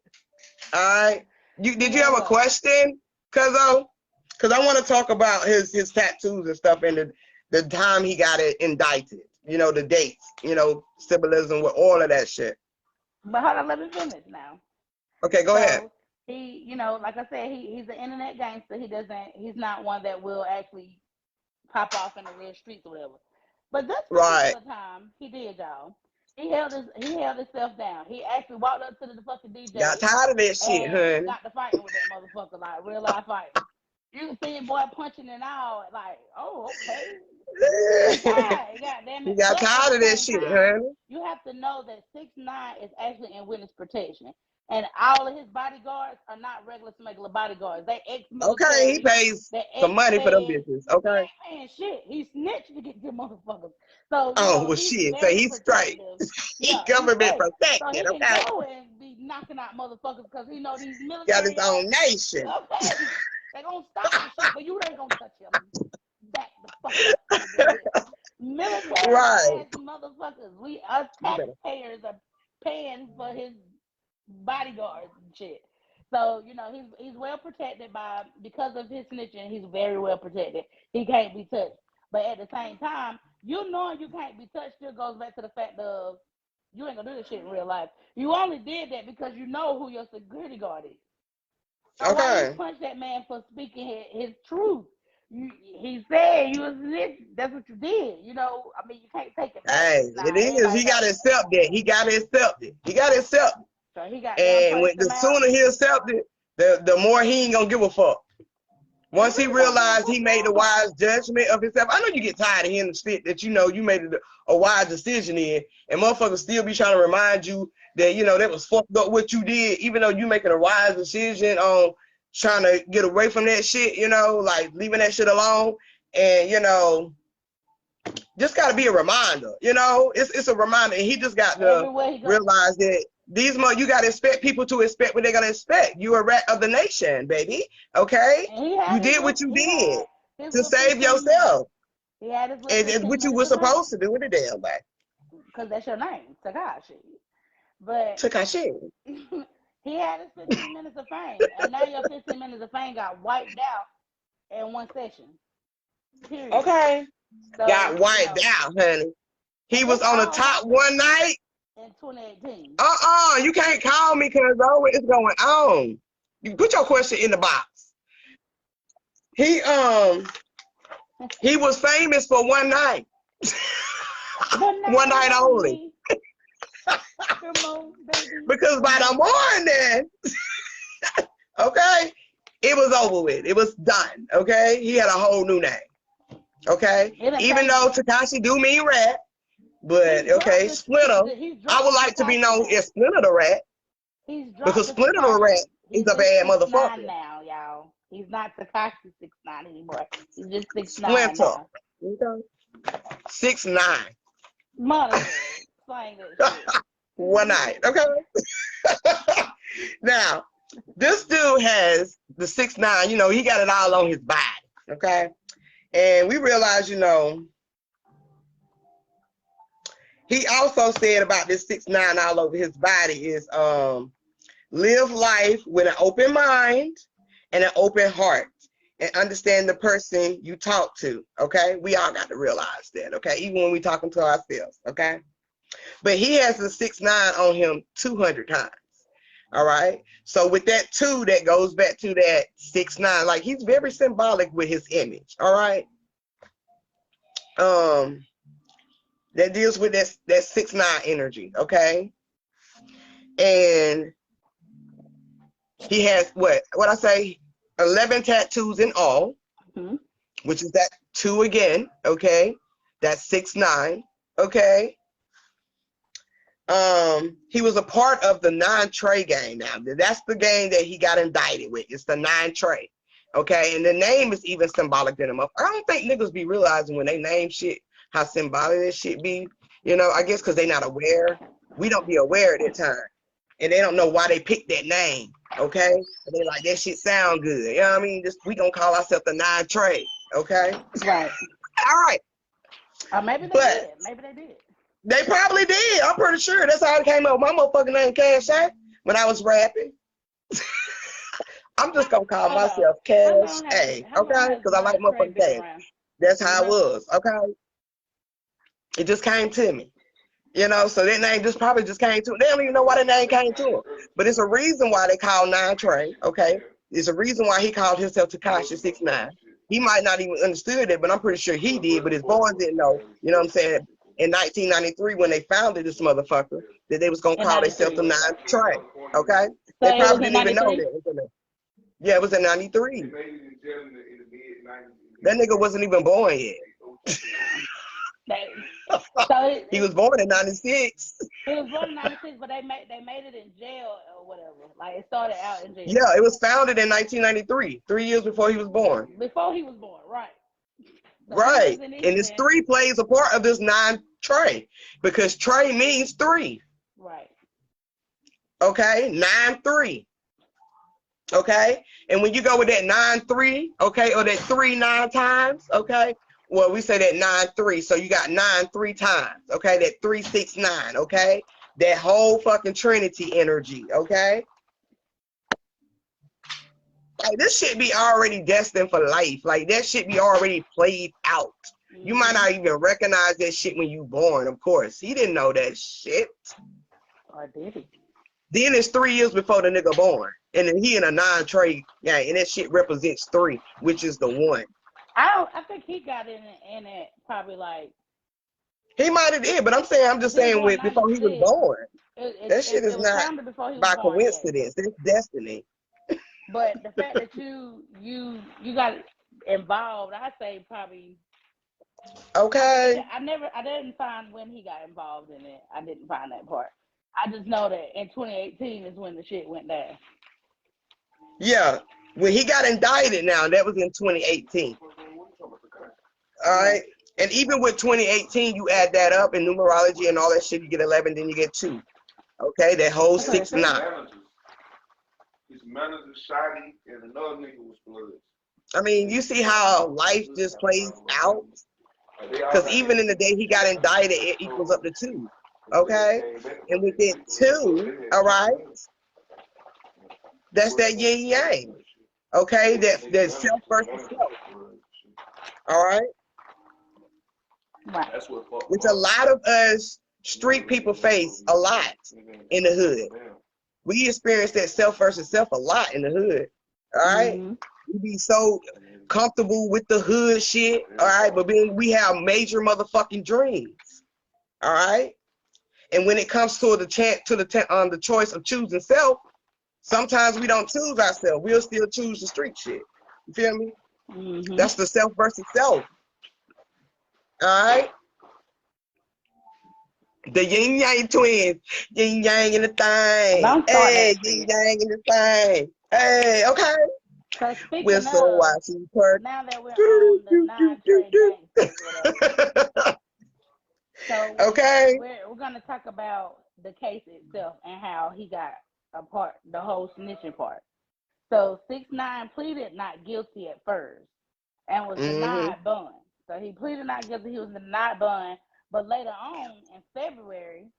All right, did you have a question, Cuzzo? Because I want to talk about his tattoos and stuff and the time he got it indicted. You know, the dates. You know, symbolism with all of that shit. But hold on, let me finish now. Okay, go ahead. He, you know, like I said, he's an internet gangster. He's not one that will actually pop off in the real streets or whatever. But this particular time, he did, y'all. He held himself down. He actually walked up to the fucking DJ. Got tired of that shit, honey. Got to fighting with that motherfucker, like real life fighting. You can see him boy punching and all, like, oh, okay. He got tired of that shit, honey. You have to know that 6ix9ine is actually in witness protection. And all of his bodyguards are not regular bodyguards. They ex-military. Okay, he pays some money for them bitches. Okay. Man, shit, he snitched to get them motherfuckers. So well, shit. So he's straight. He's government protected. So he can go and be knocking out motherfuckers because he know these military got his own nation. Okay, they gonna stop the shit, but you ain't gonna touch him. Back the fuck up. Military ass motherfuckers. We us taxpayers are paying for his bodyguards and shit. So, you know, he's well protected because of his snitching, he's very well protected. He can't be touched. But at the same time, you knowing you can't be touched still goes back to the fact of you ain't gonna do this shit in real life. You only did that because you know who your security guard is. So why you punch that man for speaking his truth? He said you was this. That's what you did. You know, I mean, you can't take it back. Hey, it is. He got to accept that. He got to accept it. He got to accept it. So he got. And the sooner he accepts it, the more he ain't gonna give a fuck. Once he realized he made the wise judgment of himself, I know you get tired of hearing the shit that you know you made a wise decision in, and motherfuckers still be trying to remind you that, you know, that was fucked up what you did, even though you making a wise decision on trying to get away from that shit, you know, like leaving that shit alone. And, you know, just got to be a reminder, you know, it's a reminder. And he just got to realize that you got to expect people to expect what they're going to expect. You a rat of the nation, baby. Okay? You did what you did to save yourself. He had his and what you were supposed to do with the damn way. Because that's your name, Tekashi. But Tekashi. He had his 15 minutes of fame. And now your 15 minutes of fame got wiped out in one session. Period. Okay. So, got wiped out, honey. He was on the top one night. In 2018. You can't call me because always it's going on. You put your question in the box. He was famous for one night. One night only. Come on, baby. Because by the morning, okay, it was over with. It was done. Okay, he had a whole new name. Okay, even though Tekashi do mean rat, but okay, Splinter. I would like to be known as Splinter the Rat, because Splinter the Rat is a bad motherfucker. Now, y'all, he's not Tekashi69 anymore. He's just 6ix9ine. Splinter. Okay. 6ix9ine. Monica, playing that shit. One night, okay. Now, this dude has the 6ix9ine. You know, he got it all on his body. Okay. And we realize, you know, he also said about this 6ix9ine all over his body is live life with an open mind and an open heart and understand the person you talk to, okay? We all got to realize that, okay? Even when we talking to ourselves, okay? But he has the 6ix9ine on him 200 times, all right? So with that 2, that goes back to that 6ix9ine. Like, he's very symbolic with his image, all right? That deals with that 6ix9ine energy, okay? And he has, what I say, 11 tattoos in all, which is that 2 again, okay? That's 6ix9ine, okay? He was a part of the 9-Trey gang now. That's the gang that he got indicted with. It's the 9-Trey, okay? And the name is even symbolic than him. I don't think niggas be realizing when they name shit how symbolic this shit be. You know, I guess because they not aware. We don't be aware at that time. And they don't know why they picked that name, okay? And they like, that shit sound good. You know what I mean? We gonna call ourselves the 9-Trey, okay? Right. All right. Maybe they did. Maybe they did. They probably did. I'm pretty sure. That's how it came up. My motherfucking name Cash A when I was rapping. I'm just gonna call myself Cash A, okay? Because I like motherfucking Cash. That's how it was, okay? It just came to me. You know, so that name probably just came to him. They don't even know why that name came to him. But it's a reason why they call 9-Trey, okay? It's a reason why he called himself Tekashi69. He might not even understood it, but I'm pretty sure he did, but his boys didn't know. You know what I'm saying? In 1993, when they founded this motherfucker, that they was going to call themselves the 9-Trey, okay? So they probably didn't even know that. Yeah, it was in 93. That nigga wasn't even born yet. He was born in 96. He was born in 96, but they made it in jail or whatever. Like, it started out in jail. Yeah, it was founded in 1993, 3 years before he was born. Before he was born, right. So right. And this 3 plays a part of this 9-Trey, because Trey means 3. Right. Okay, 9-3. Okay, and when you go with that 9-3, okay, or that 3 9 times, okay, well, we say that 9-3, so you got 9 3 times, okay, that 3 6 9, okay, that whole fucking Trinity energy, okay. Like, this shit be already destined for life. Like, that shit be already played out. You might not even recognize that shit when you born, of course. He didn't know that shit. Or did he? Then it's 3 years before the nigga born. And then he in a 9-Trey gang, and that shit represents 3, which is the 1. I think he got in it probably like. He might have did, but I'm just saying before he was born. That shit is not by coincidence. It's destiny. But the fact that you got involved, I say probably. Okay. I didn't find when he got involved in it. I didn't find that part. I just know that in 2018 is when the shit went down. Yeah. When he got indicted now, that was in 2018. All right. And even with 2018, you add that up in numerology and all that shit, you get 11, then you get 2. Okay, that whole That's what I 6 9. His manager Shotty and another nigga was Bloods. I mean, you see how life just plays out? Because even in the day he got indicted, it equals up to 2. Okay? And within 2, all right, that's that yin yang. Okay? That self versus self. All right? Right. Which a lot of us street people face a lot in the hood. We experience that self versus self a lot in the hood. All right? Mm-hmm. We be so comfortable with the hood shit. All right? But then we have major motherfucking dreams. All right? And when it comes to the choice of choosing self, sometimes we don't choose ourselves. We'll still choose the street shit. You feel me? Mm-hmm. That's the self versus self. All right? The yin yang twins. Yin yang in the thing. Don't start Hey, that yin shit. yang in the thing. Hey, okay. So speaking Whistle, of, watching perk. now that we're on the non-trade gangsters, whatever. So Okay. we're gonna talk about the case itself and how he got a part, the whole snitching part. So 6ix9ine pleaded not guilty at first and was denied bond. So he pleaded not guilty, he was denied bond, but later on in February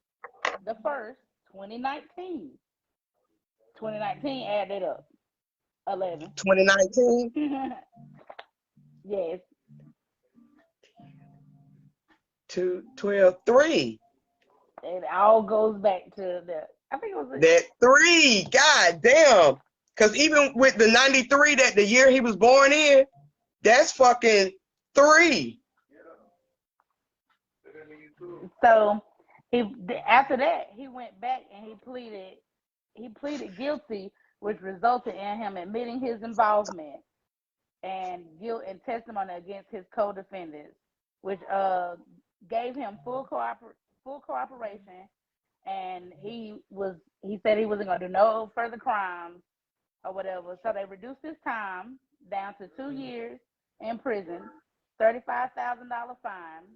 the 1st, 2019, added up 11. 2019. Yes. 12, 3. It all goes back to I think it was That 3. God damn. Because even with the 93, that the year he was born in, that's fucking 3. So after that he went back and he pleaded guilty, which resulted in him admitting his involvement and guilt and testimony against his co-defendants, which gave him full cooperation, and he said he wasn't going to do no further crimes or whatever. So they reduced his time down to 2 years in prison, $35,000 fine,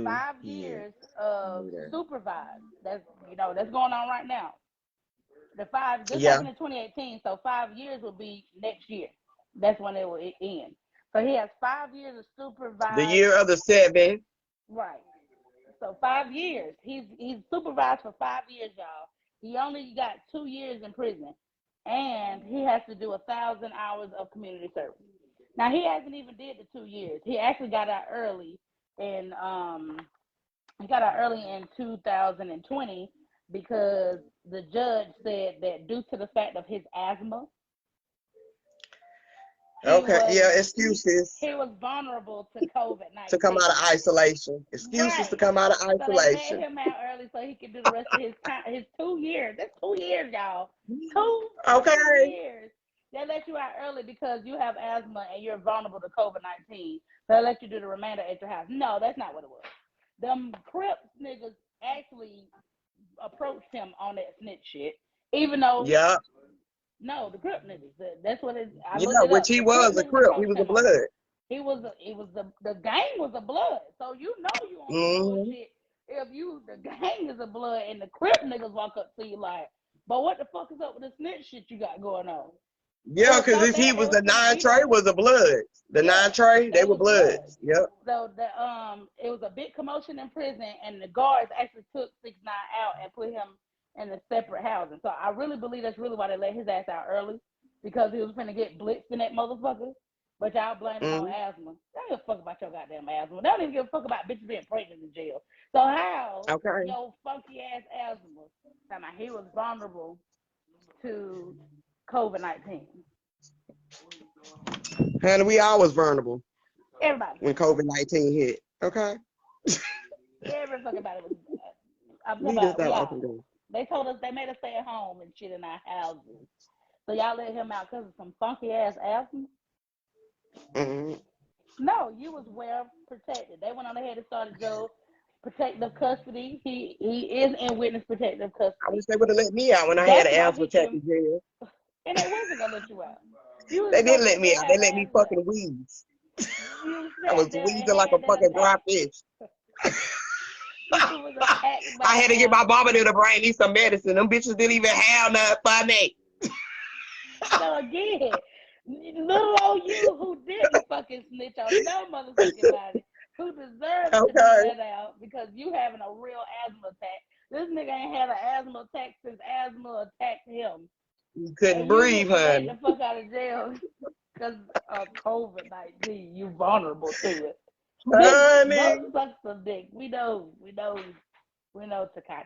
5 years of supervised. That's going on right now. This happened in 2018, so 5 years will be next year. That's when it will end. So he has 5 years of supervised. The year of the 7. Right. So 5 years. He's supervised for 5 years, y'all. He only got 2 years in prison, and he has to do 1,000 hours of community service. Now he hasn't even did the 2 years. He actually got out early in 2020 because the judge said that due to the fact of his asthma. Excuses. He was vulnerable to COVID-19. To come out of isolation. Excuses right. to come out of isolation. So they let him out early so he could do the rest of his 2 years. That's 2 years, y'all. 2 years. They let you out early because you have asthma and you're vulnerable to COVID-19. They let you do the remainder at your house. No, that's not what it was. Them Crips niggas actually approached him on that snitch shit, even though no, the Crip niggas. That's what it. Which he was a Crip. He was a blood. The gang was a blood. So you know you on some bullshit if the gang is a blood and the Crip niggas walk up to you like, but what the fuck is up with the snitch shit you got going on? Yeah, because if he was the 9-Trey was a blood. The 9-Trey, they were bloods. Yep. So it was a big commotion in prison, and the guards actually took 6ix9ine out and put him in a separate housing. So I really believe that's really why they let his ass out early, because he was finna get blitzed in that motherfucker. But y'all blame him on asthma. They don't give a fuck about your goddamn asthma. They don't even give a fuck about bitches being pregnant in jail. So how your funky ass asthma? He was vulnerable to COVID-19. And we always vulnerable. Everybody. When COVID-19 hit. Okay? Every fucking body was. We just got up and down. They told us they made us stay at home and shit in our houses. So y'all let him out because of some funky ass asthma? Mhm. No, you was well protected. They went on ahead and started your protective custody. He is in witness protective I custody. wish they would have let me out when I had That's an why asthma he attack can, in jail. and they wasn't gonna let you out. You was They did gonna let sit me there out. and They have let me asthma. fucking wheeze. You I was sat there and wheezing like a had that fucking dry attack. fish. You was attacked by I had to get my asthma. mama to bring me some medicine. Them bitches didn't even have none for me. So again, little old you who didn't fucking snitch on no motherfucking body, who deserves to be Okay. let out because you having a real asthma attack. This nigga ain't had an asthma attack since asthma attacked him. You couldn't And you breathe, get let honey. the fuck out of jail because of COVID-19. You vulnerable to it. Bitch, go Honey. suck some dick. We know Tekashi.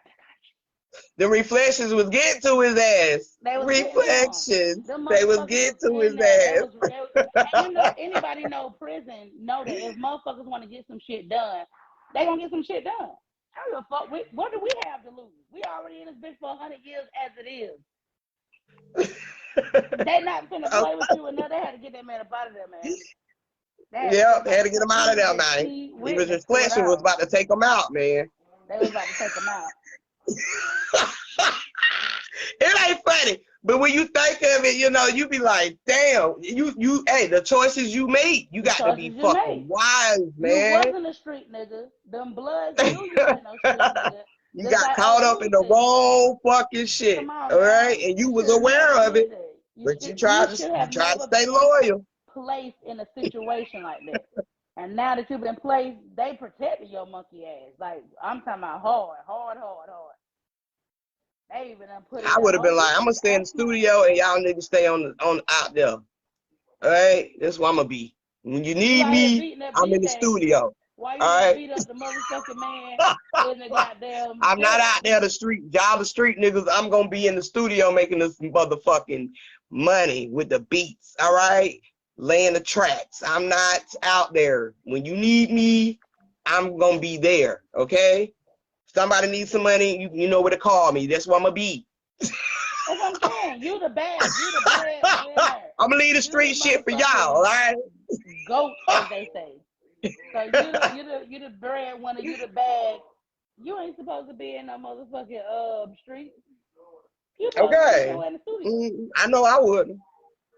The reflections was getting to his ass. They was getting to him. Reflections. Them They was motherfuckers getting was to in his there. ass. And you know, anybody know prison know that if motherfuckers want to get some shit done, they gonna get some shit done. I don't give a fuck. What do we have to lose? We already in this bitch for 100 years as it is. They not finna play with you, and now they had to get that man up out of there, man. Yep, had to get him out of there, man. He He was witness his to it flesh and was all. about to take him out, man. They was about to take him out. It ain't funny, but when you think of it, you know, you be like, damn, hey, the choices you make, you The got to be choices you fucking made. wise, You man. wasn't a street nigga. Them Bloods knew you wasn't no street nigga. You Just got like caught old up in dude the said. wrong fucking shit, Come on, all right? man. And you You was should have never aware of it, did that. but you should tried to never stay been loyal. placed in a situation like that. And now that you've been placed, they protected your monkey ass. Like, I'm talking about hard. They even done put it I would down. have Oh, been you like, I'm can gonna stay in the asthma. studio and y'all niggas stay on out there. All right, that's what I'm gonna be. When you You need out here me, beating up I'm in the DJs studio. while you All done right. beat up the motherfucking man in the goddamn I'm not jail. out there the street, y'all the street niggas. I'm gonna be in the studio making this motherfucking money with the beats. All right, laying the tracks. I'm not out there. When you need me, I'm gonna be there. Okay. Somebody needs some money, you know where to call me. That's where I'm gonna be. That's what I'm saying. You the bag. You the breadwinner. I'm gonna leave the You street the shit for y'all. All motherfucking right. goat, as they say. So you the breadwinner. You the bag. You ain't supposed to be in no motherfucking street. You supposed to be Okay. somewhere in the studio. I know I wouldn't.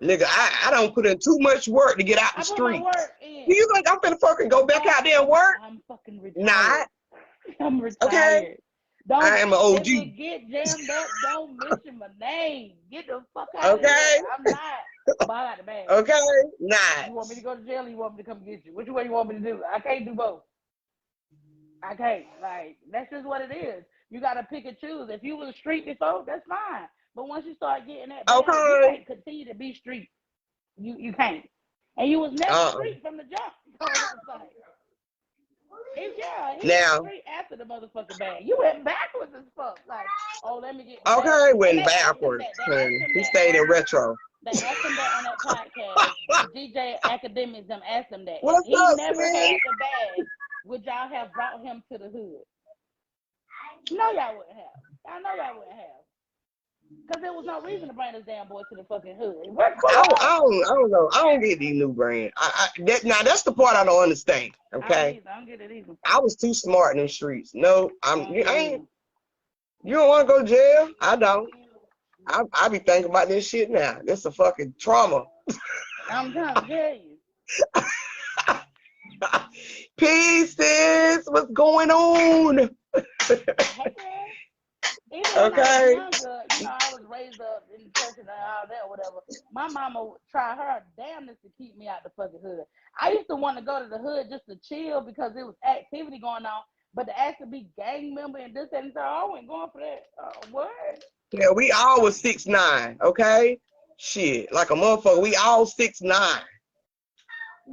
Nigga, I don't put in too much work to get out the I put my streets. work Do in. you think I'm finna fucking go back out there and work? I'm fucking retired. Not. I'm Okay. retired. Don't, I am an OG. if it get jammed up, don't mention my name. Get the fuck out of Okay. here. I'm not. But I got the bag. Okay. Not. You want me to go to jail or you want me to come get you? Which way you want me to do? I can't do both. I can't. Like, that's just what it is. You got to pick and choose. If you was street before, that's fine. But once you start getting that bag, you Okay. can't continue to be street. You can't. And you was never street from the jump. So it's like, he Now. went straight after the motherfucking bag. You went backwards as fuck. Like, oh, let me get the bag. Okay. And Went they asked him backwards. that. They asked him He that stayed in on retro. they asked him that on that podcast. DJ Academics them asked him that. What's If he up, never sis? had the bag, would y'all have brought him to the hood? No, y'all wouldn't have. I know y'all wouldn't have. Because there was no reason to bring this damn boy to the fucking hood. I don't know. I don't get these new brands. Now that's the part I don't understand. Okay. I don't get it either. I was too smart in the streets. No, I ain't. Either. You don't want to go to jail? I don't. I be thinking about this shit now. This a fucking trauma. I'm trying to tell you. Pieces, what's going on? Hey, even when I was younger, I was raised up in the church and all that, whatever. My mama would try her damnedest to keep me out the fucking hood. I used to want to go to the hood just to chill because there was activity going on, but to actually be gang member and this and that, I wasn't going for that. What? Yeah, we all was 6'9", okay? Shit, like a motherfucker, we all 6'9".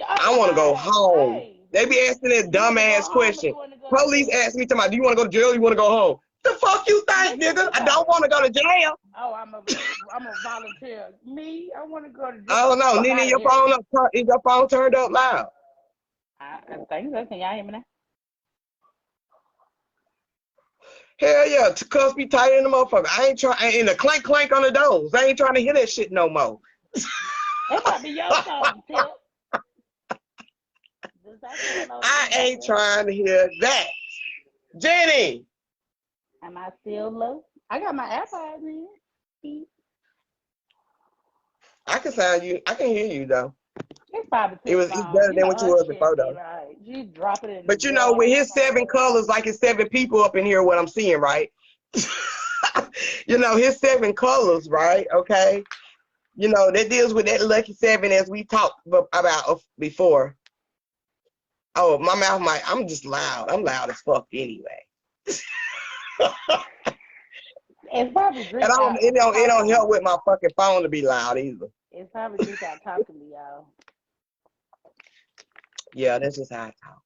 I want to go home. Hey, They be asking that dumbass question. Police ask me, do you want to go to jail or you want to go home? The fuck you think, nigga? I don't want to go to jail. Oh, I'm a volunteer. Me, I want to go to jail. I don't know. Nina, your phone up? Is your phone turned up loud? I think so. Can y'all hear me now? Hell yeah, cuffs be tight in the motherfucker. I ain't trying, and the clank clank on the doors. I ain't trying to hear that shit no more. It might be your song, Tip. I ain't trying to hear that. Jenny! Am I still low? I got my AirPods in. I can sound you. I can hear you though. It's probably It's better than what you was before though. Right. You drop it in But you know, with his 7 colors, like it's 7 people up in here, what I'm seeing, right? You know, his 7 colors, right? Okay. You know, that deals with that lucky 7 as we talked about before. Oh, my mouth might, I'm just loud. I'm loud as fuck anyway. It's probably and it don't help with my fucking phone to be loud either. It's probably just out talking to me, y'all. Yeah, that's just how I talk.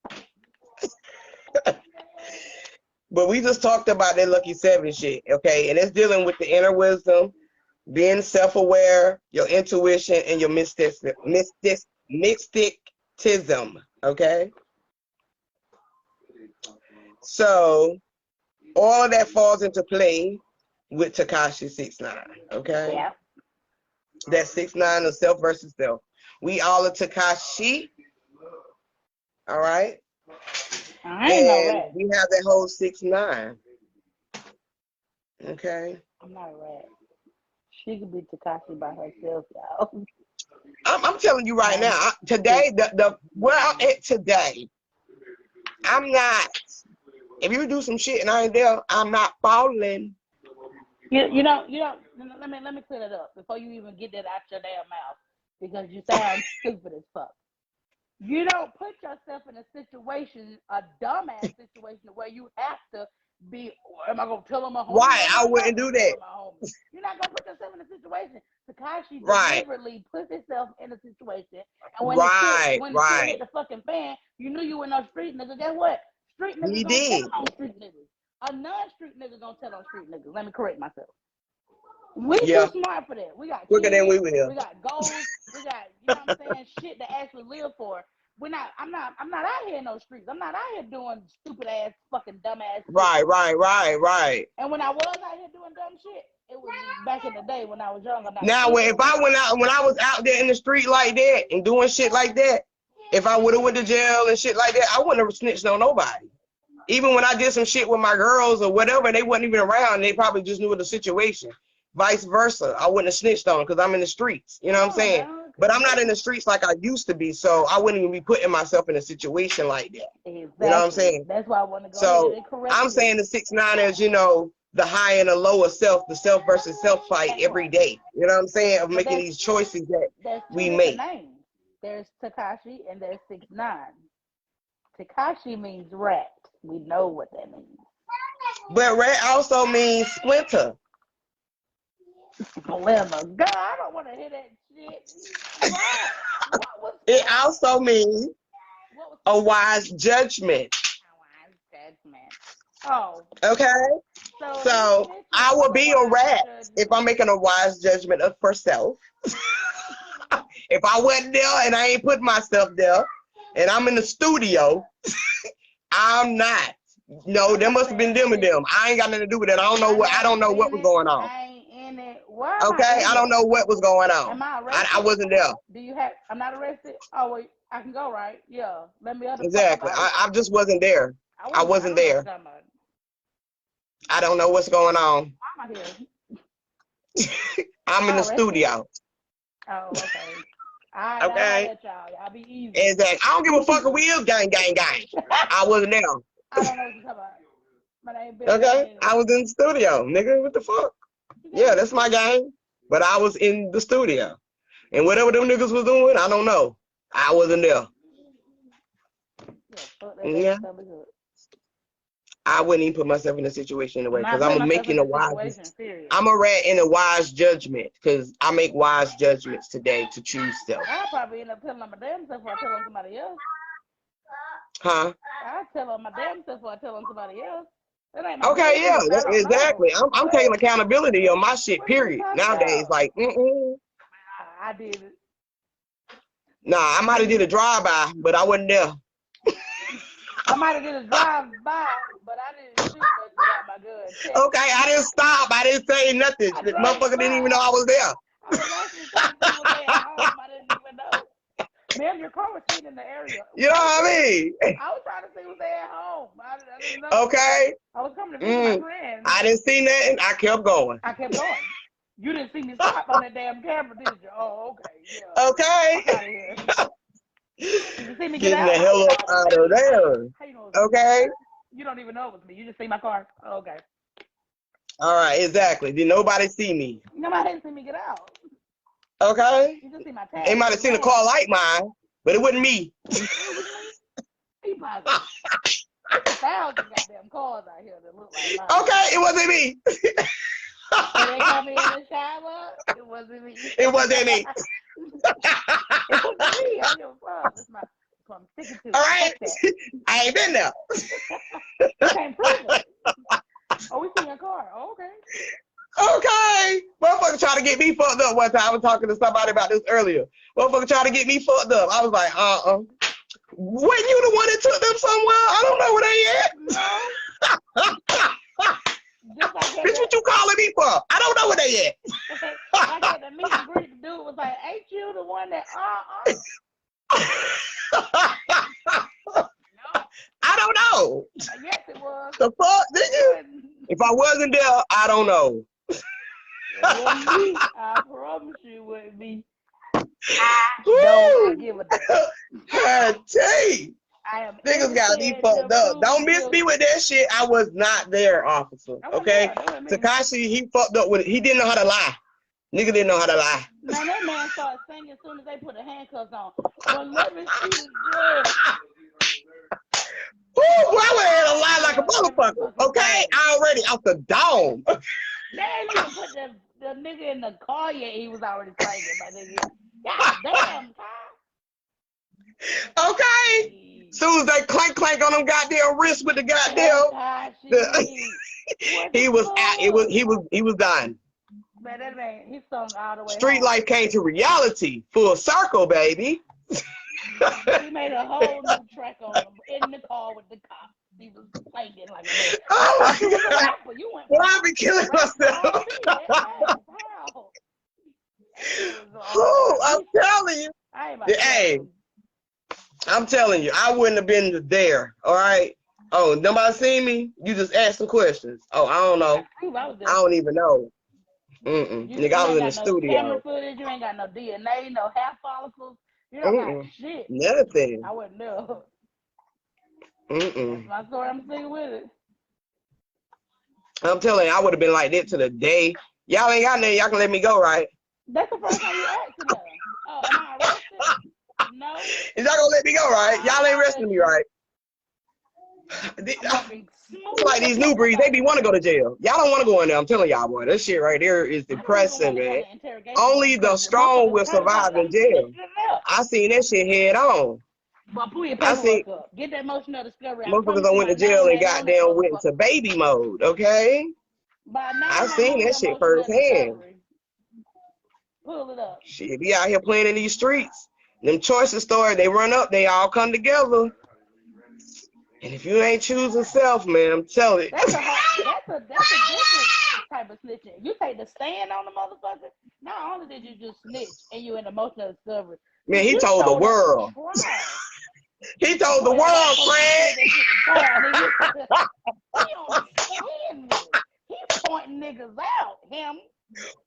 But we just talked about that lucky 7 shit, okay? And it's dealing with the inner wisdom, being self-aware, your intuition, and your mysticism, okay? So all of that falls into play with Tekashi69, okay? Yeah. That 6'9" of self versus self. We all are Tekashi, all right? I ain't no rat. We have that whole 6'9". Okay. I'm not a rat. She could be Tekashi by herself, y'all. I'm telling you right now. Today, where I'm at today, I'm not. If you do some shit and I ain't there, I'm not falling. You know. Let me clear that up before you even get that out your damn mouth, because you sound stupid as fuck. You don't put yourself in a situation, a dumbass situation, where you have to be. Am I gonna tell him a homie? Right, I wouldn't do that. You're not gonna put yourself in a situation. Tekashi Right. deliberately put himself in a situation, and when Right, the shit hit the fucking fan, you knew you were no street nigga. Guess what? Street niggas He gonna did. tell on street niggas. A non-street nigga gonna tell on street niggas. Let me correct myself. We Yeah. too smart for that. We got Quicker kids, than we will. We got goals. We got, you know what I'm saying, shit to actually live for. I'm not out here in those streets. I'm not out here doing stupid ass, fucking dumb ass shit. Right. And when I was out here doing dumb shit, it was back in the day when I was young. Now, if I went out, when I was out there in the street like that and doing shit like that, if I would have went to jail and shit like that, I wouldn't have snitched on nobody. Even when I did some shit with my girls or whatever, they wasn't even around. They probably just knew the situation. Vice versa, I wouldn't have snitched on because I'm in the streets. You know what I'm saying? But I'm not in the streets like I used to be, so I wouldn't even be putting myself in a situation like that. Exactly. You know what I'm saying? That's why I want to go so ahead and correct I'm saying the 6'9" is, you know, the high and the lower self, the self versus self fight every day. You know what I'm saying? Of making these choices that we make. Names. There's Tekashi and there's 6'9". Tekashi means rat. We know what that means. But rat also means splinter. Splinter. God, I don't want to hear that shit. It also means a wise judgment. Oh. Okay. So I would be a rat if I'm making a wise judgment for self. If I wasn't there and I ain't put myself there, and I'm in the studio, I'm not. No, there must have been them and them. I ain't got nothing to do with it. I don't know what was going on. I ain't in it. Why okay, I don't know what was going on. Am I arrested? I wasn't there. I'm not arrested? Oh, wait, I can go, right? Yeah. Let me understand. Exactly. I just wasn't there. I wasn't there. I don't know what's going on. Why am I here? I'm in the studio. Oh, okay. Okay. Y'all be easy. Exactly. I don't give a fuck if we is gang. I wasn't there. I don't know what you're talking about. But I ain't been okay. I was in the studio, nigga. What the fuck? Yeah, that's my gang. But I was in the studio. And whatever them niggas was doing, I don't know. I wasn't there. Yeah. I wouldn't even put myself in a situation anyway, because I'm making a wise. I'm a rat in a wise judgment, because I make wise judgments today to choose self. I'll probably end up telling on my damn self before I tell on somebody else. Huh? I'll tell on my damn self before I tell on somebody else. Okay, yeah, exactly. I'm taking accountability on my shit, period. Nowadays, like, I did it. Nah, I might have did a drive-by, but I wasn't there. I might have did a drive-by, but I didn't shoot nothing without my gun. Check. Okay, I didn't stop. I didn't say nothing. I The drove motherfucker didn't even by. know I was there. I was actually trying to see what they at home. I didn't even know. Ma'am, your car was sitting in the area. You know what I mean? I was trying to see what they at home. I didn't know. Okay. I was coming to visit my friends. I didn't see nothing. I kept going. I kept going. You didn't see me stop on that damn camera, did you? Oh, okay. Yeah. Okay. Fuck out of here. Did you see me get Getting out? the hell up out of there. How you know? Okay. You don't even know it was me. You just see my car. Oh, okay. All right, exactly. Did nobody see me? Nobody didn't see me get out. Okay. You just see my tag. They might have seen a car like mine, but it wasn't me. Be positive. 1,000 goddamn cars out here that look like mine. Okay, it wasn't me. When they come in the shower, it wasn't me. It wasn't me. It wasn't me. I give a fuck. That's what I'm sticking to. All right. I ain't been there. You can't prove it. Oh, we see your car. Oh, okay. Okay. Motherfucker tried to get me fucked up one time. I was talking to somebody about this earlier. Motherfucker tried to get me fucked up. I was like, When you the one that took them somewhere? I don't know where they at. No. Just like Bitch, what you calling me for? I don't know where they at. I got the meet and greet. The dude was like, ain't you the one that, No. I don't know. Yes, it was. The fuck, nigga? If I wasn't there, I don't know. It wasn't me. I promise you it wouldn't be. Don't give a damn. God dang. I am Niggas got me fucked up. Don't miss me with that shit. I was not there, officer. Okay? Tekashi, he fucked up with it. He didn't know how to lie. Nigga didn't know how to lie. Man, that man started singing as soon as they put the handcuffs on. Well, let me see the judge. Woo, boy, I would have had a lie like a motherfucker. Okay? Already out the dome. They ain't even put the nigga in the car yet. He was already singing, my nigga. God damn, Ty. Okay? Soon as they clank on them goddamn wrists with the goddamn, he was out. He was done. Man, that man, he sung all the way Street home. life came to reality, full circle, baby. He made a whole new track on him in the car with the cops. He was playing like a Oh my God. You went Well, I've been killing myself. Oh, I'm telling you. Hey, I'm telling you, I wouldn't have been there. All right. Oh, nobody seen me? You just asked some questions. Oh, I don't know. I don't even know. Nigga, I was in the studio. Camera footage, you ain't got no DNA, no hair follicles. You don't got shit. Nothing. I wouldn't know. That's my story. I'm sticking with it. I'm telling you, I would have been like that to the day. Y'all ain't got nothing. Y'all can let me go, right? That's the first time you asked them. Oh, am I arrested? No. Is y'all gonna let me go, right? Y'all ain't arresting me, right? Like these new breeds, they be want to go to jail. Y'all don't want to go in there. I'm telling y'all, boy, that shit right there is depressing, man. Only the strong will survive in jail. I seen that shit head on. I seen get that motion of discovery. Motherfuckers done went to jail and goddamn went into baby mode. Okay, I seen that shit firsthand. Pull it up. Shit, be out here playing in these streets. Them choices stories, they run up, they all come together. And if you ain't choosing self, man, I'm telling you. That's a different type of snitching. You take the stand on the motherfucker. Not only did you just snitch and you in emotional discovery. Man, he told the world. He told the world, Craig. He pointing niggas out. Him.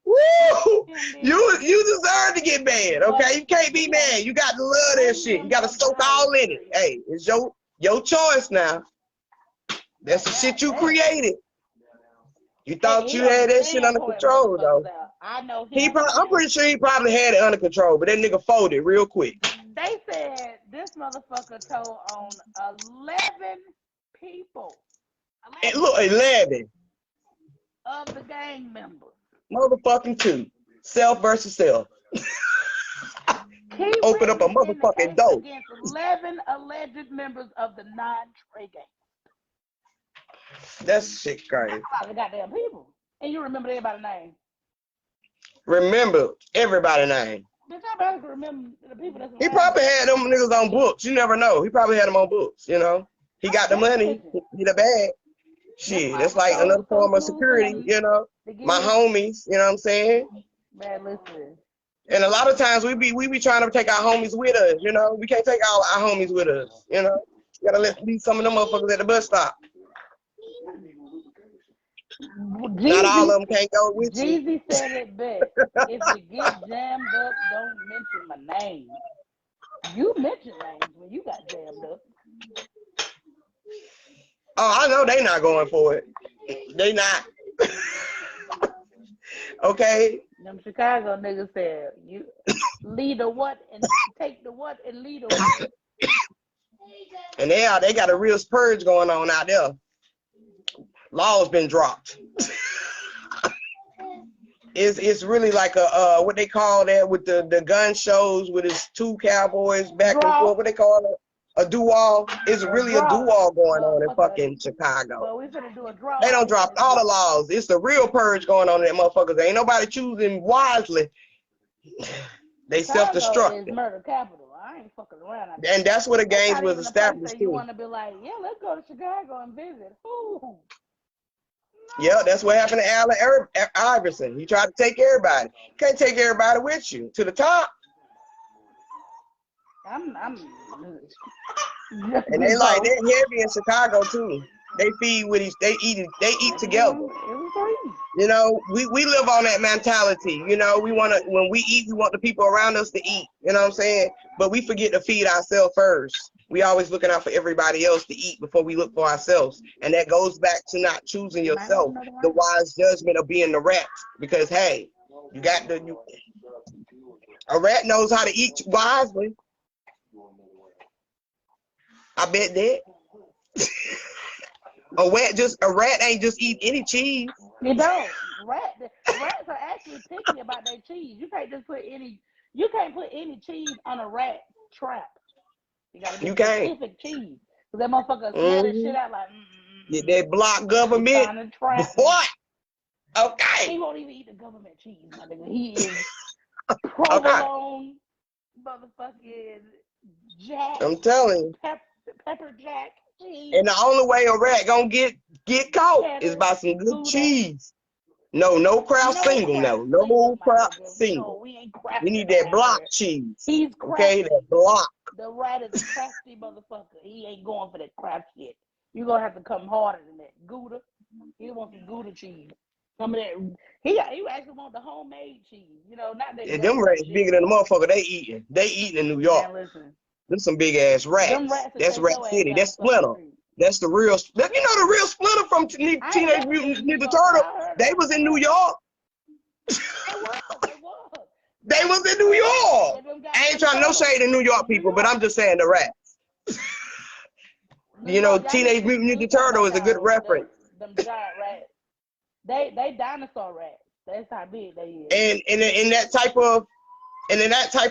Woo! You deserve to get mad, okay? You can't be mad. You got to love that shit. You got to soak all in it. Hey, it's your choice now. That's the shit you created. You thought you had that shit under control, though. I know I'm pretty sure he probably had it under control, but that nigga folded real quick. They said this motherfucker told on 11 people. 11 of the gang members. Motherfucking 2. Self versus self. Open up a motherfucking door. Against 11 alleged members of the non-Trey gang. That's shit crazy. That's a lot of goddamn people. And you remember everybody's name. Remember everybody's name. Bitch, I better remember the people that's He probably had them niggas on books. You never know. He probably had them on books, you know. He got the money. He the bag. Shit, that's like another form of security, you know. My homies, you know what I'm saying? Man, listen. And a lot of times we be trying to take our homies with us, you know. We can't take all our homies with us, you know. You gotta leave some of them motherfuckers at the bus stop. Not all of them can't go with you. Jeezy said it best. If you get jammed up, don't mention my name. You mentioned names when you got jammed up. Oh, I know they not going for it. They not. Okay. Them Chicago niggas said, you lead the what and take the what and lead the what. And they got a real purge going on out there. Law's been dropped. It's really like a what they call that with the gun shows with his two cowboys back and forth. What they call it? A do-all. It's really a do-all going on in fucking Chicago. Well, we finna do a draw. They don't drop all the laws. It's the real purge going on in that motherfuckers. Ain't nobody choosing wisely. They self-destruct. Is murder capital. I ain't fucking around. And that's where the gangs was established too. You want to be like, yeah, let's go to Chicago and visit. Ooh. Yeah, that's what happened to Allen Iverson. He tried to take everybody. Can't take everybody with you to the top. I'm and they like they're heavy in Chicago too. They feed with they eat together. You know, we live on that mentality. You know, we want to, when we eat, we want the people around us to eat. You know what I'm saying? But we forget to feed ourselves first. We always looking out for everybody else to eat before we look for ourselves. And that goes back to not choosing yourself, the wise judgment of being the rat. Because hey, you got a rat knows how to eat wisely. I bet that. A rat ain't just eat any cheese. You don't. Rats are actually picky about their cheese. You can't just put any. You can't put any cheese on a rat trap. You gotta get specific cheese. Cause that motherfucker smell that shit out like. Yeah, they block government. What? Okay. He won't even eat the government cheese, my nigga. He is provolone, motherfucking Jack. I'm telling you. Pepper Jack cheese. And the only way a rat gonna get caught is by some good cheese. No Kraft single, no Kraft single. We need that block cheese. He's crafty. Okay, that block. The rat is a crafty motherfucker. He ain't going for that crap shit. You gonna have to come harder than that. Gouda. He wants some Gouda cheese. Some of that. He actually want the homemade cheese. You know, not that. Yeah, them rats bigger than the motherfucker they eating. They eating in New York. Man, listen. Them some big ass rats. That's Rat City. That's Splinter. That's the real. You know the real Splinter from Teenage Mutant Ninja Turtle. They was in New York. They was in New York. I ain't trying no shade in New York people, but I'm just saying the rats. You know, Teenage Mutant Ninja Turtle is a good reference. Them giant rats. They dinosaur rats. That's how big they is. And in that type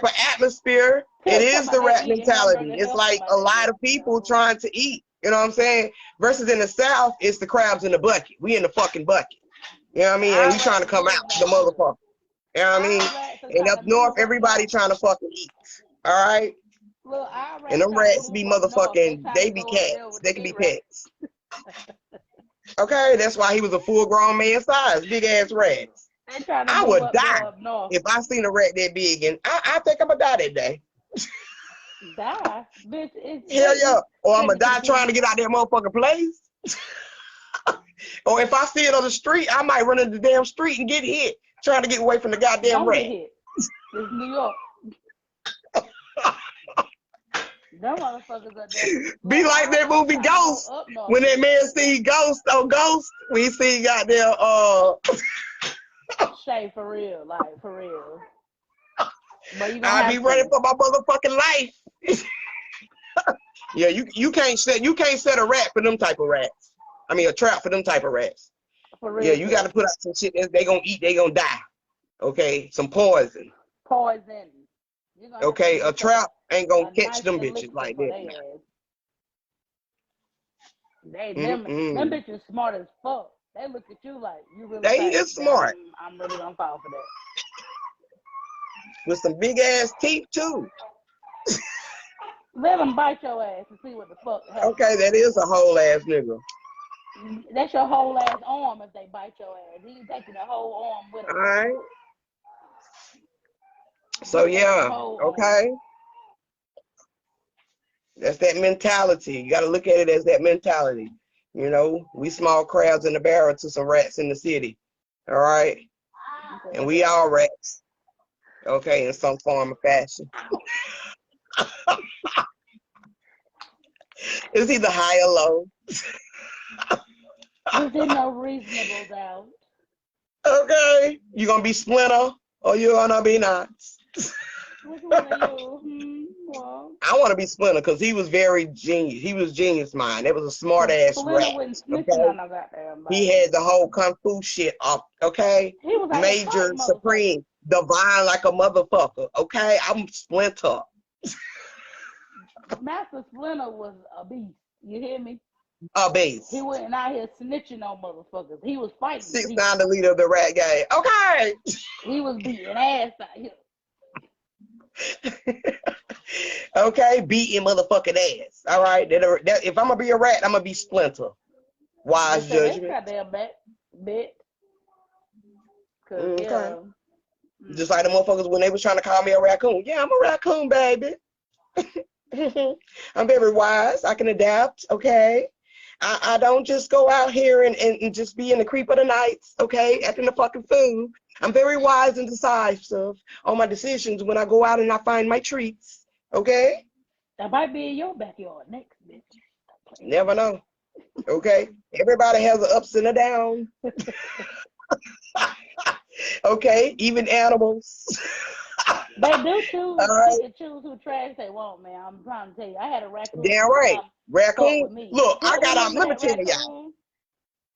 of atmosphere, it is the rat mentality. It's like a lot of people trying to eat. You know what I'm saying? Versus in the South, it's the crabs in the bucket. We in the fucking bucket. You know what I mean? And we trying to come out the motherfucker. You know what I mean? And up north, everybody trying to fucking eat. All right? And them rats be motherfucking, they be cats. They can be pets. Okay? That's why he was a full grown man size. Big ass rats. I would die if I seen a rat that big, and I think I'm gonna die that day. Die? Bitch, hell yeah. Or I'm gonna die trying to get out that motherfucking place. Or if I see it on the street, I might run into the damn street and get hit trying to get away from the goddamn rat. It's New York. Them motherfuckers up there. Be like that movie Ghost. When that man see Ghost on Ghost, we see goddamn Shay, for real, like for real. I be running for my motherfucking life. Yeah, you can't set a rat for them type of rats. I mean a trap for them type of rats. For real, yeah, you got to put out some shit that they gonna eat, they gonna die. Okay, some poison. Poison. Okay, a trap ain't gonna catch them bitches like that. Them bitches smart as fuck. They look at you like you really. They is smart. I'm really gonna fall for that. With some big ass teeth too. Let them bite your ass and see what the fuck happens. Okay, that is a whole ass nigga. That's your whole ass arm if they bite your ass. He taking the whole arm with him. All right. So yeah, okay. That's that mentality. You got to look at it as that mentality. You know, we small crabs in the barrel to some rats in the city. All right. And we all rats. Okay, in some form or fashion. It's either high or low. There's no reasonable doubt. Okay. You going to be Splinter or you going to be Knots? Which one are you? Well, I want to be Splinter because he was very genius. He was genius mind. It was a smart ass rat. Okay? He had the whole kung fu shit off. Okay, he was Major, supreme, divine like a motherfucker. Okay, I'm Splinter. Master Splinter was a beast. You hear me? A beast. He wasn't out here snitching on motherfuckers. He was fighting. 6ix9ine, the leader of the rat gang. Okay. He was beating ass out here. Okay, beating motherfucking ass. All right. If I'm gonna be a rat, I'm gonna be Splinter. Wise judgment. Goddamn bit. Okay. Yeah. Just like the motherfuckers when they was trying to call me a raccoon. Yeah, I'm a raccoon, baby. I'm very wise. I can adapt. Okay. I don't just go out here and just be in the creep of the nights. Okay, acting the fucking fool. I'm very wise and decisive on my decisions when I go out and I find my treats. Okay? That might be in your backyard next, bitch. Never know. Okay? Everybody has an ups and a down. Okay? Even animals. They do choose. Right. They choose who trash they want, man. I'm trying to tell you. I had a raccoon. Damn right. Raccoon. Look, I got out. Let me tell y'all.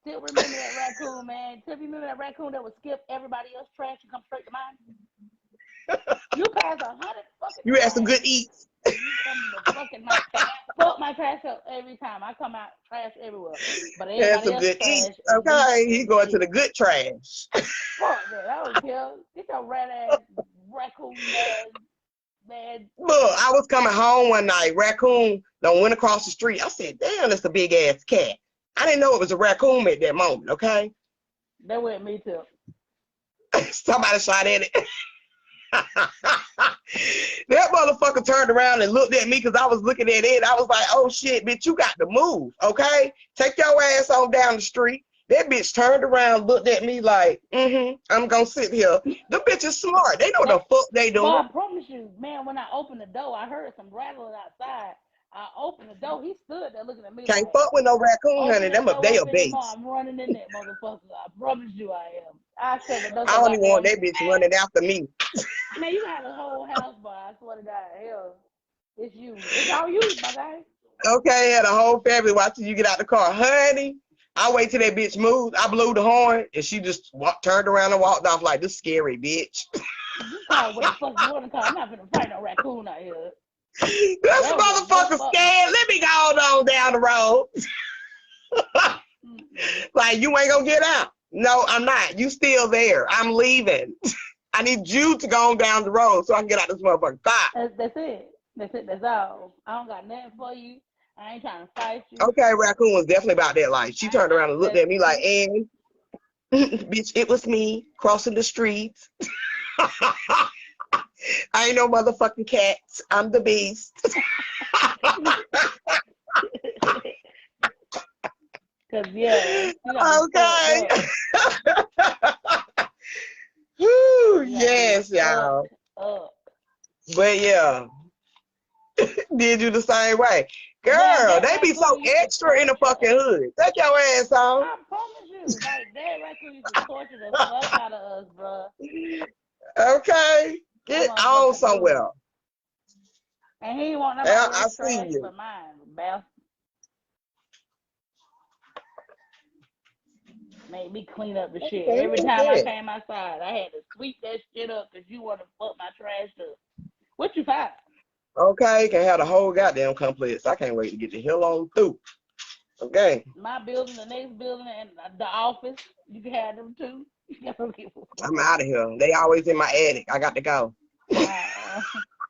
Still remember that raccoon, man. Still remember that raccoon that would skip everybody else's trash and come straight to mine? You pass 100 fucking You had some good eats. You come to fucking my trash. Fuck my trash up every time. I come out trash everywhere. But Had some good eats. Okay, he going to the good trash. Fuck that. I don't care. Get your rat ass raccoon man. Look, I was coming home one night. Raccoon done went across the street. I said, damn, that's a big ass cat. I didn't know it was a raccoon at that moment, okay? That went me too. Somebody shot at it. That motherfucker turned around and looked at me because I was looking at it. I was like, oh shit, bitch, you got to move, okay? Take your ass on down the street. That bitch turned around, looked at me like, I'm gonna sit here. The bitch is smart. They know the fuck they doing. Well, I promise you, man, when I opened the door, I heard some rattling outside. I opened the door. He stood there looking at me. Can't like, fuck with no raccoon, honey. They a base. I'm running in that motherfucker. I promise you I am. I don't even want that bitch running after me. Man, you got a whole house, boy. I swear to God. Hell, it's you. It's all you, my guy. Okay, had a whole family watching you get out the car. Honey, I wait till that bitch moved. I blew the horn, and she just turned around and walked off like, this scary bitch. You call what the fuck you want to call. I'm not gonna fight no raccoon out here. This motherfucker scared. Let me go on down the road. Like, you ain't gonna get out. No, I'm not. You still there. I'm leaving. I need you to go on down the road so I can get out this motherfucker. That's it. That's it. That's all. I don't got nothing for you. I ain't trying to fight you. Okay, raccoon was definitely about that life. She turned around and looked at me like, and bitch, it was me crossing the streets. I ain't no motherfucking cats. I'm the beast. Cause yeah. Okay. Whew, yes, y'all. But yeah. Did you the same way? Girl, they be so extra in the fucking hood. Take your ass on. I promise you. Like, that raccoon used to torture the fuck out of us, bro. Okay. Get on somewhere. And he ain't want nobody else see you. but mine, Beth. Made me clean up the shit. Every time I came outside, I had to sweep that shit up because you want to fuck my trash up. What you find? Okay, can have the whole goddamn complex. I can't wait to get the hell on through. Okay. My building, the next building, and the office. You can have them too. I'm out of here. They always in my attic. I got to go.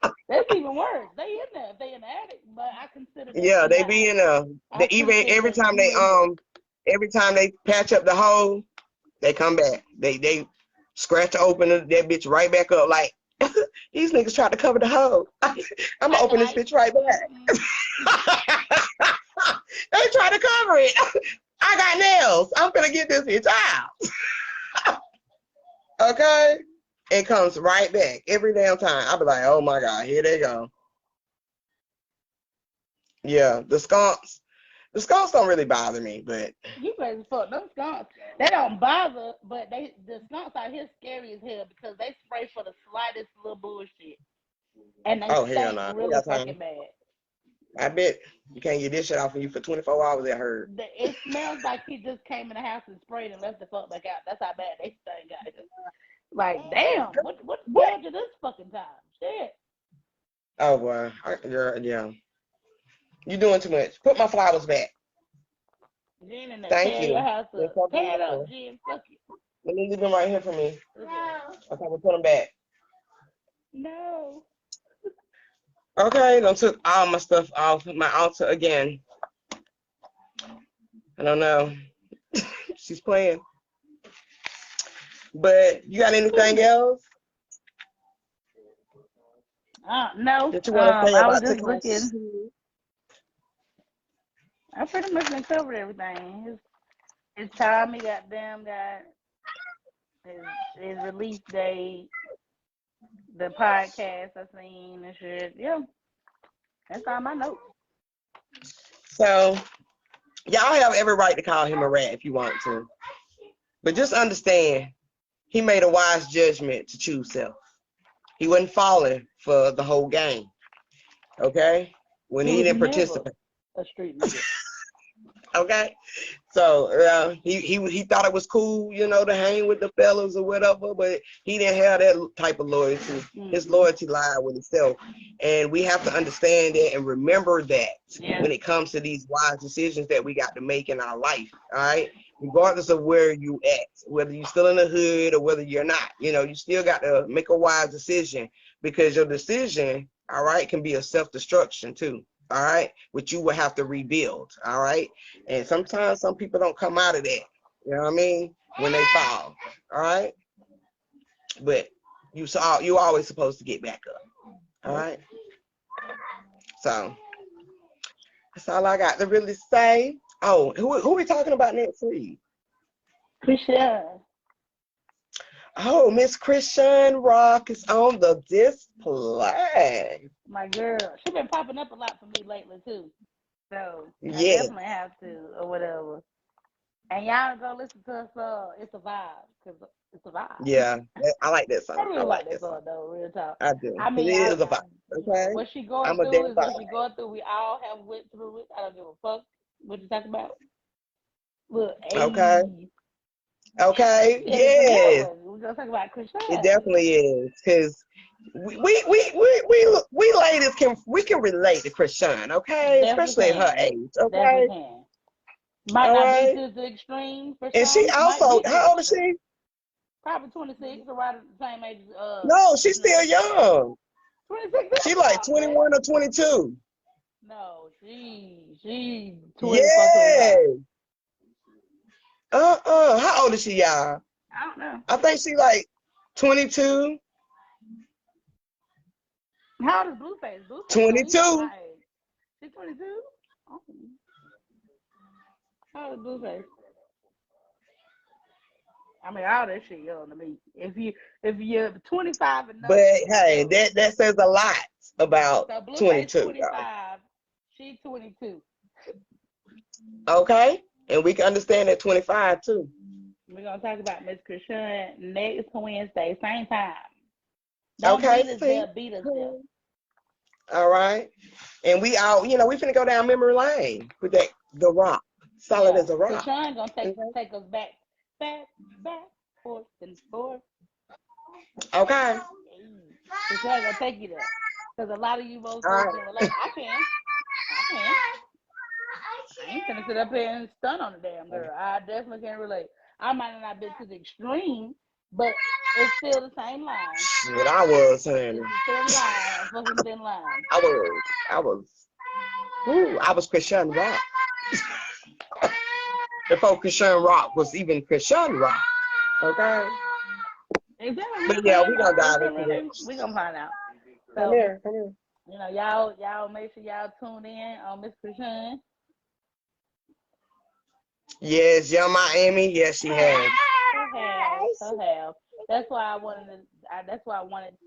That's even worse. They in there. They in the attic, but I consider them Yeah, in the they be in house. I even consider you in every time they patch up the hole, they come back. They scratch open that bitch right back up like these niggas tried to cover the hole. I'm gonna open this bitch right back. They try to cover it. I got nails. I'm gonna get this bitch out. Okay? It comes right back every damn time. I'll be like, oh my God, here they go. Yeah, the skunks. The skunks don't really bother me, but You crazy fuck. Them skunks, they don't bother, but the skunks out here scary as hell because they spray for the slightest little bullshit. And they oh hell stink no. really fucking bad. I bet you can't get this shit off of you for 24 hours at her. It smells like he just came in the house and sprayed and left the fuck back out. That's how bad they stink out here. Like, damn, what scared you this fucking time? Shit. Oh boy. Yeah. You doing too much. Put my flowers back. Jen in there, Thank tear your you. house They're up. so Tear it up, beautiful. Jen. Fuck you. Let me leave them right here for me. No. Okay, we'll put them back. No. Okay, don't took all my stuff off my altar again. I don't know. She's playing. But you got anything else No. that you want to say I was about just Tekashi? looking. I pretty much done covered everything. His time he got his release date, the podcast I seen and shit. Yeah. That's all my notes. So y'all have every right to call him a rat if you want to. But just understand, he made a wise judgment to choose self. He wasn't falling for the whole game. Okay? When he didn't participate. A street nigga. Okay? So he thought it was cool, to hang with the fellas or whatever, but he didn't have that type of loyalty. Mm-hmm. His loyalty lied with himself. And we have to understand that and remember that when it comes to these wise decisions that we got to make in our life. All right? Regardless of where you at, whether you're still in the hood or whether you're not, you still got to make a wise decision, because your decision, all right, can be a self-destruction too. All right, which you will have to rebuild. All right, and sometimes some people don't come out of that. You know what I mean? When they fall. All right, but you always supposed to get back up. All right. So that's all I got to really say. Oh, who are we talking about next week? Christian. Oh, Miss Christian Rock is on the display. My girl, she been popping up a lot for me lately too. So I definitely have to, or whatever. And y'all go listen to her song. It's a vibe, because it's a vibe. Yeah, I like that song. I really like that song though, real talk. I do. I mean, it is a vibe. Okay. What she going through is what she going through. We all have went through it. I don't give a fuck what you talking about. Look, okay. Okay. Yes. We're gonna talk about Christian. It definitely is, because we ladies can relate to Christian, okay? Especially at her age. Okay. Might not be to the extreme for some. And she also, how old is she? Probably 26, around the same age. No, she's still young. 26. She like 21 or 22. No, she 20. Yeah. How old is she, y'all? I don't know. I think she like 22. How old is Blueface? 22. She's 22? Oh. How old is Blueface? I mean, all that shit young to me. If you're 25 and but hey, that says a lot about so 22. 25, she's 22. Okay, and we can understand that 25 too. We're gonna talk about Miss Christian next Wednesday, same time. Don't beat us there, beat us there. All right, and we we finna go down memory lane with the rock, solid as a rock. Christian gonna take us back, forth and forth. Okay. Christian gonna take you there, because a lot of you both can relate. I can. I ain't gonna sit up here and stun on the damn girl. I definitely can relate. I might not have been to the extreme, but It's still the same line. Shit, I was, honey. It's the thin line, a fucking thin line. I was Christian Rock. Before Christian Rock was even Christian Rock. Okay? Is that a But real yeah, name? we gonna Is dive that into real name? that. We gonna find out. Come So, here. you know, y'all make sure y'all tune in on Miss Christian. Yes, Young Miami. Yes, she has. So have. That's why I wanted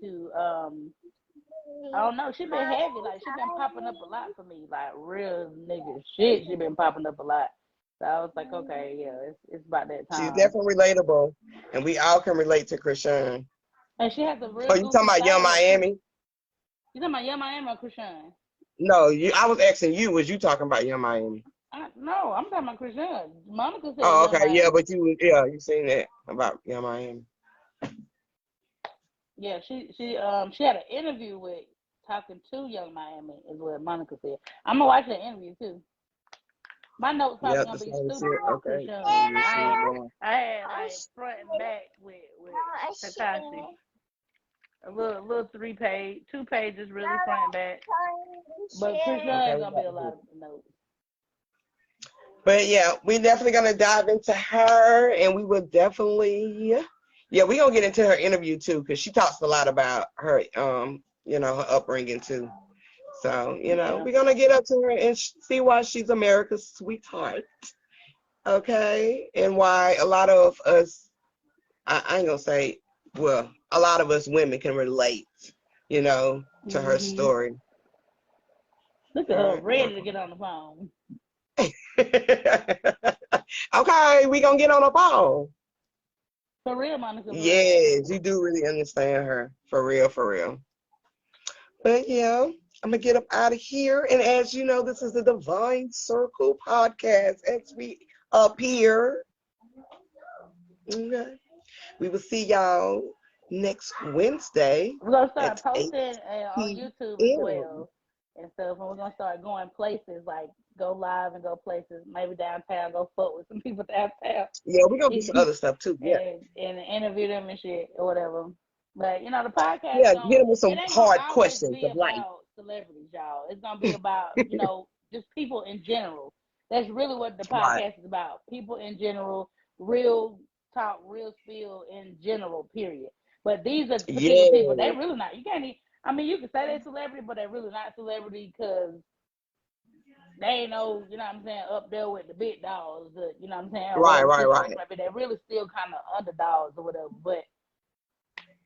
to. I don't know. She been heavy. Like she been popping up a lot for me. Like real nigga shit. She been popping up a lot. So I was like, okay, yeah, it's about that time. She's definitely relatable, and we all can relate to Christian. And she has a real. Oh, you talking about Young Miami? You talking about Young Miami or Christian? No, I was asking you. Was you talking about Young Miami? No, I'm talking about Christian. Monica said. Oh, Young okay, Miami. yeah, but you seen that about Young Miami. Yeah, she had an interview with talking to Young Miami is what Monica said. I'm gonna watch that interview too. My notes probably gonna be stupid with Christian. I had like front and back with Tekashi. A little 2 pages really front and back. But Christian is gonna be a lot of notes. But yeah, we're definitely gonna dive into her, and we will definitely, we're gonna get into her interview too, because she talks a lot about her, her upbringing too. So, we're gonna get up to her and see why she's America's sweetheart, okay, and why a lot of us, I ain't gonna say, well, a lot of us women can relate, to her story. Look at her, ready to get on the phone. Okay, we gonna get on the phone. For real, Monica. Yes, you do really understand her. For real. But yeah, I'm gonna get up out of here. And as you know, this is the Divine Circle podcast. As we appear. Okay. We will see y'all next Wednesday. We're gonna start posting on YouTube as well and stuff. And we're gonna start going places, like go live and go places, maybe downtown, go fuck with some people downtown. Yeah, we're gonna do some other stuff too. Yeah. And interview them and shit or whatever. But the podcast get them with some hard questions of life. Celebrities, y'all. It's gonna be about, just people in general. That's really what the podcast is about. People in general, real talk, real spill in general, period. But these are particular people. They really not. You can't. You can say they're celebrity, but they're really not celebrity because they ain't no, up there with the big dogs. Right. But they're really still kind of underdogs or whatever. But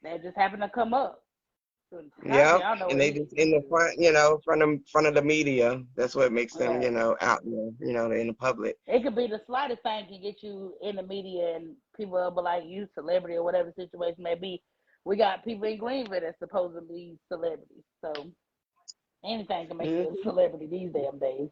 they just happen to come up. Yeah, and they just in the front, front of the media. That's what makes them, out there, they're in the public. It could be the slightest thing can get you in the media, and people will be like, you celebrity or whatever the situation may be. We got people in Greenville that's supposedly celebrities, so anything can make you a celebrity these damn days.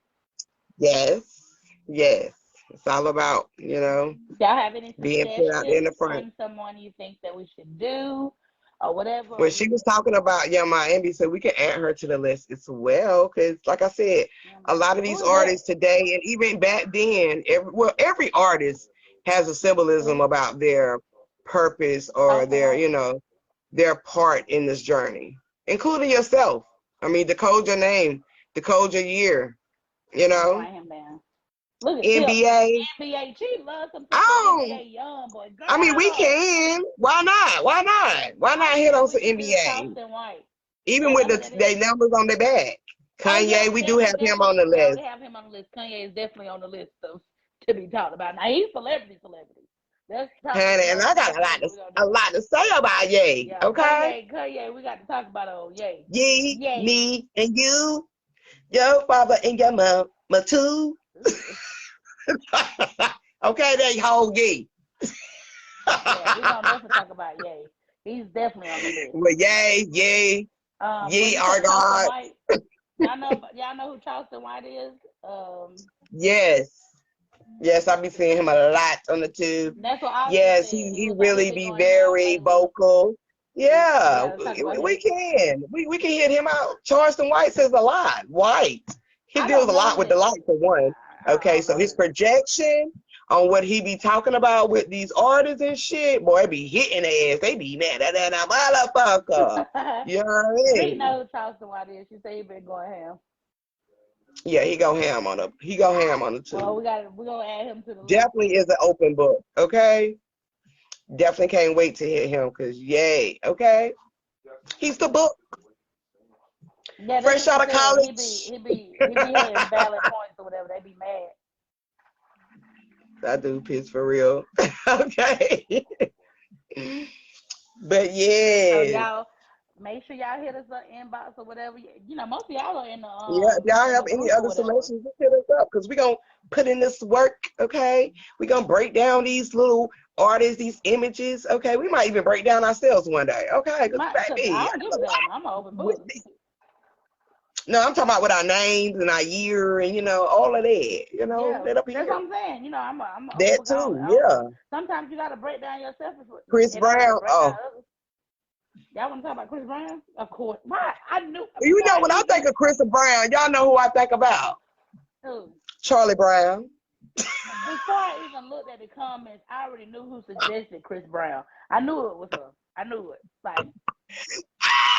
Yes. It's all about, Y'all have any being put out there in the front. On someone you think that we should do? Or whatever. Well, she was talking about Young Miami, so we can add her to the list as well. Because, like I said, a lot of these artists today, and even back then, every artist has a symbolism about their purpose or their part in this journey, including yourself. Decode your name, decode your year. Look at NBA. NBA, she loves some NBA young boy. Girl. We can. Why not? Why not hit on some NBA? Even with their numbers on their back. Kanye, we do have him on the list. We have him on the list. Kanye is definitely on the list to be talked about. Now he's celebrity. Honey, and I got a lot to say about Ye. Yeah, okay. Kanye, we got to talk about old Ye. Ye, me, and you, your father and your mama too. Okay, they whole Ye. Yeah, we're gonna definitely talk about Ye. He's definitely on the list. Well, Ye, our God. Y'all know who Charleston White is? Yes, I be seeing him a lot on the tube. That's what he really be very vocal. Yeah, we can. We can hit him out. Charleston White says a lot. White. He deals a lot with the light for one. Okay, so his projection on what he be talking about with these artists and shit, boy, it be hitting their ass. They be mad at that motherfucker. You know what I Rick mean? knows Charleston is. She said he been going ham. Yeah, he go ham on the too. Well, we're gonna add him to the list. Definitely is an open book, okay? Definitely can't wait to hit him, cause yay, okay? He's the book. Yeah, Fresh out of college. He be hitting valid points or whatever. They be mad. I do piss for real. Okay. But yeah. So y'all make sure y'all hit us up inbox or whatever. You know, most of y'all are in the Yeah, if y'all have any other selections, just hit us up because we're gonna put in this work, okay? We're gonna break down these little artists, these images, okay? We might even break down ourselves one day, okay? Baby, I don't give a damn. I'm an open book. No, I'm talking about with our names and our year and, you know, all of that, you know, Yeah, that up here. that's what I'm saying. You know, I'm that too, yeah. Sometimes you got to break down yourself. Chris Brown, oh. Y'all want to talk about Chris Brown? Of course. Why? I knew. You know, when I think of Chris Brown, y'all know who I think about? Who? Charlie Brown. Before I even looked at the comments, I already knew who suggested Chris Brown. I knew it was her. I knew it. Like,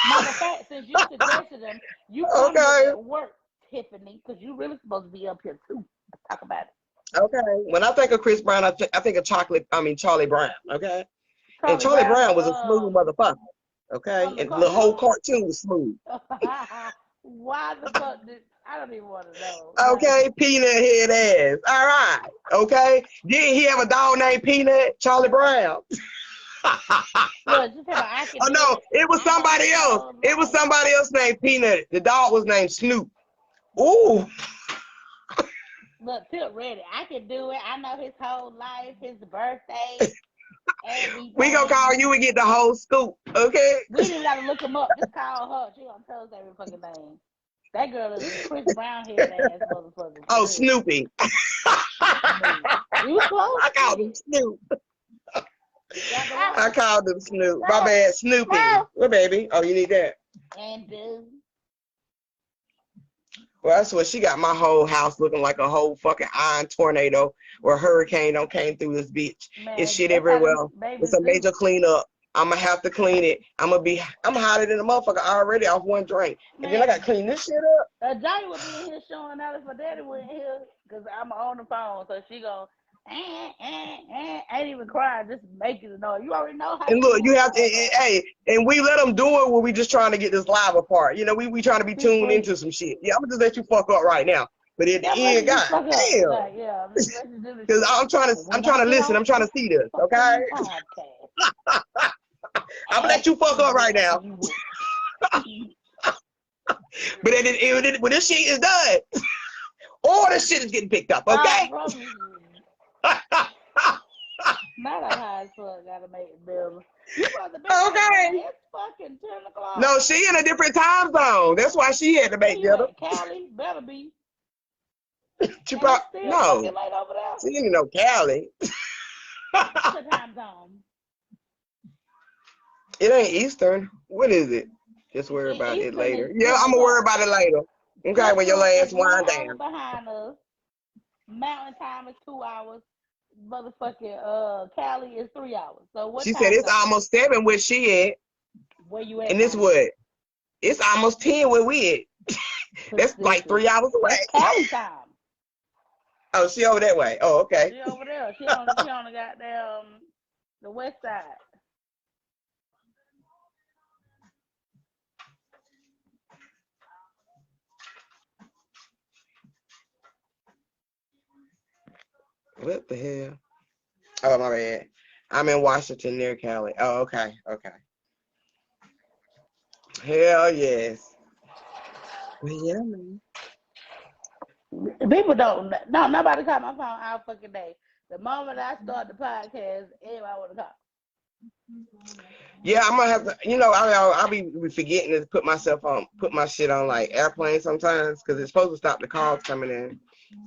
matter of fact, since you suggested him, you come to work, Tiffany, because you really supposed to be up here too. Let's talk about it. Okay. When I think of Chris Brown, I think of Charlie Brown. Okay. And Charlie Brown was a smooth motherfucker. Okay. And the whole cartoon was smooth. Why the fuck did I don't even want to know. Okay, peanut head ass. All right. Okay. Didn't he have a dog named Peanut? Charlie Brown. Look, just oh no, it was somebody else. It was somebody else named Peanut. The dog was named Snoop. Ooh. Look, Tip ready. I can do it. I know his whole life, his birthday, everything. We gonna call you and get the whole scoop, okay? We didn't gotta look him up. Just call her. She gonna tell us every fucking thing. That girl is Chris Brown head ass motherfucker. Oh, Snoopy. You was close. I called him Snoop. I called him Snoop. My bad, Snoopy. What, baby? Oh, you need that? And well, that's what she got my whole house looking like a whole fucking iron tornado or hurricane don't came through this bitch. Man, it's shit everywhere. It's a major cleanup. I'm gonna have to clean it. I'm hotter than a motherfucker already off one drink. Man. And then I gotta clean this shit up. Johnny would be in here showing out if my daddy was in here because I'm on the phone, so she go ain't even crying, just making it know. You already know how. And look, you have to, hey, and we let them do it when we just trying to get this live apart. You know, we trying to be tuned into some shit. Yeah, I'm gonna just let you fuck up right now. But at the end, God damn. Like, yeah, because I'm trying to listen. I'm trying to see this. Okay. I'm gonna let you fuck up right now. But when this shit is done, all this shit is getting picked up. Okay. Not a high fuck gotta make it bill. Okay. It's fucking 10 o'clock. No, she in a different time zone. That's why she had to make dinner. Cali better be. She no. She ain't no Cali. What's the time zone? It ain't Eastern. What is it? Just worry about it later. Yeah, I'm gonna worry about it later. Okay, when your ass wind down. Behind us. Mountain time is 2 hours. Motherfucking Cali is 3 hours. So what? She said it's almost 7 where she at. Where you at? And it's what? It's almost 10 where we at. That's like 3 hours away. That's Cali time. Oh, she over that way. Oh, okay. She over there. She on the goddamn the west side. What the hell? Oh, my bad. I'm in Washington near Cali. Oh, okay. Okay. Hell yes. Well, yeah, man. People don't. No, nobody call my phone all fucking day. The moment I start the podcast, everybody want to call. Yeah, I'm gonna have to. You know, I'll be forgetting to put my shit on like airplane sometimes because it's supposed to stop the calls coming in.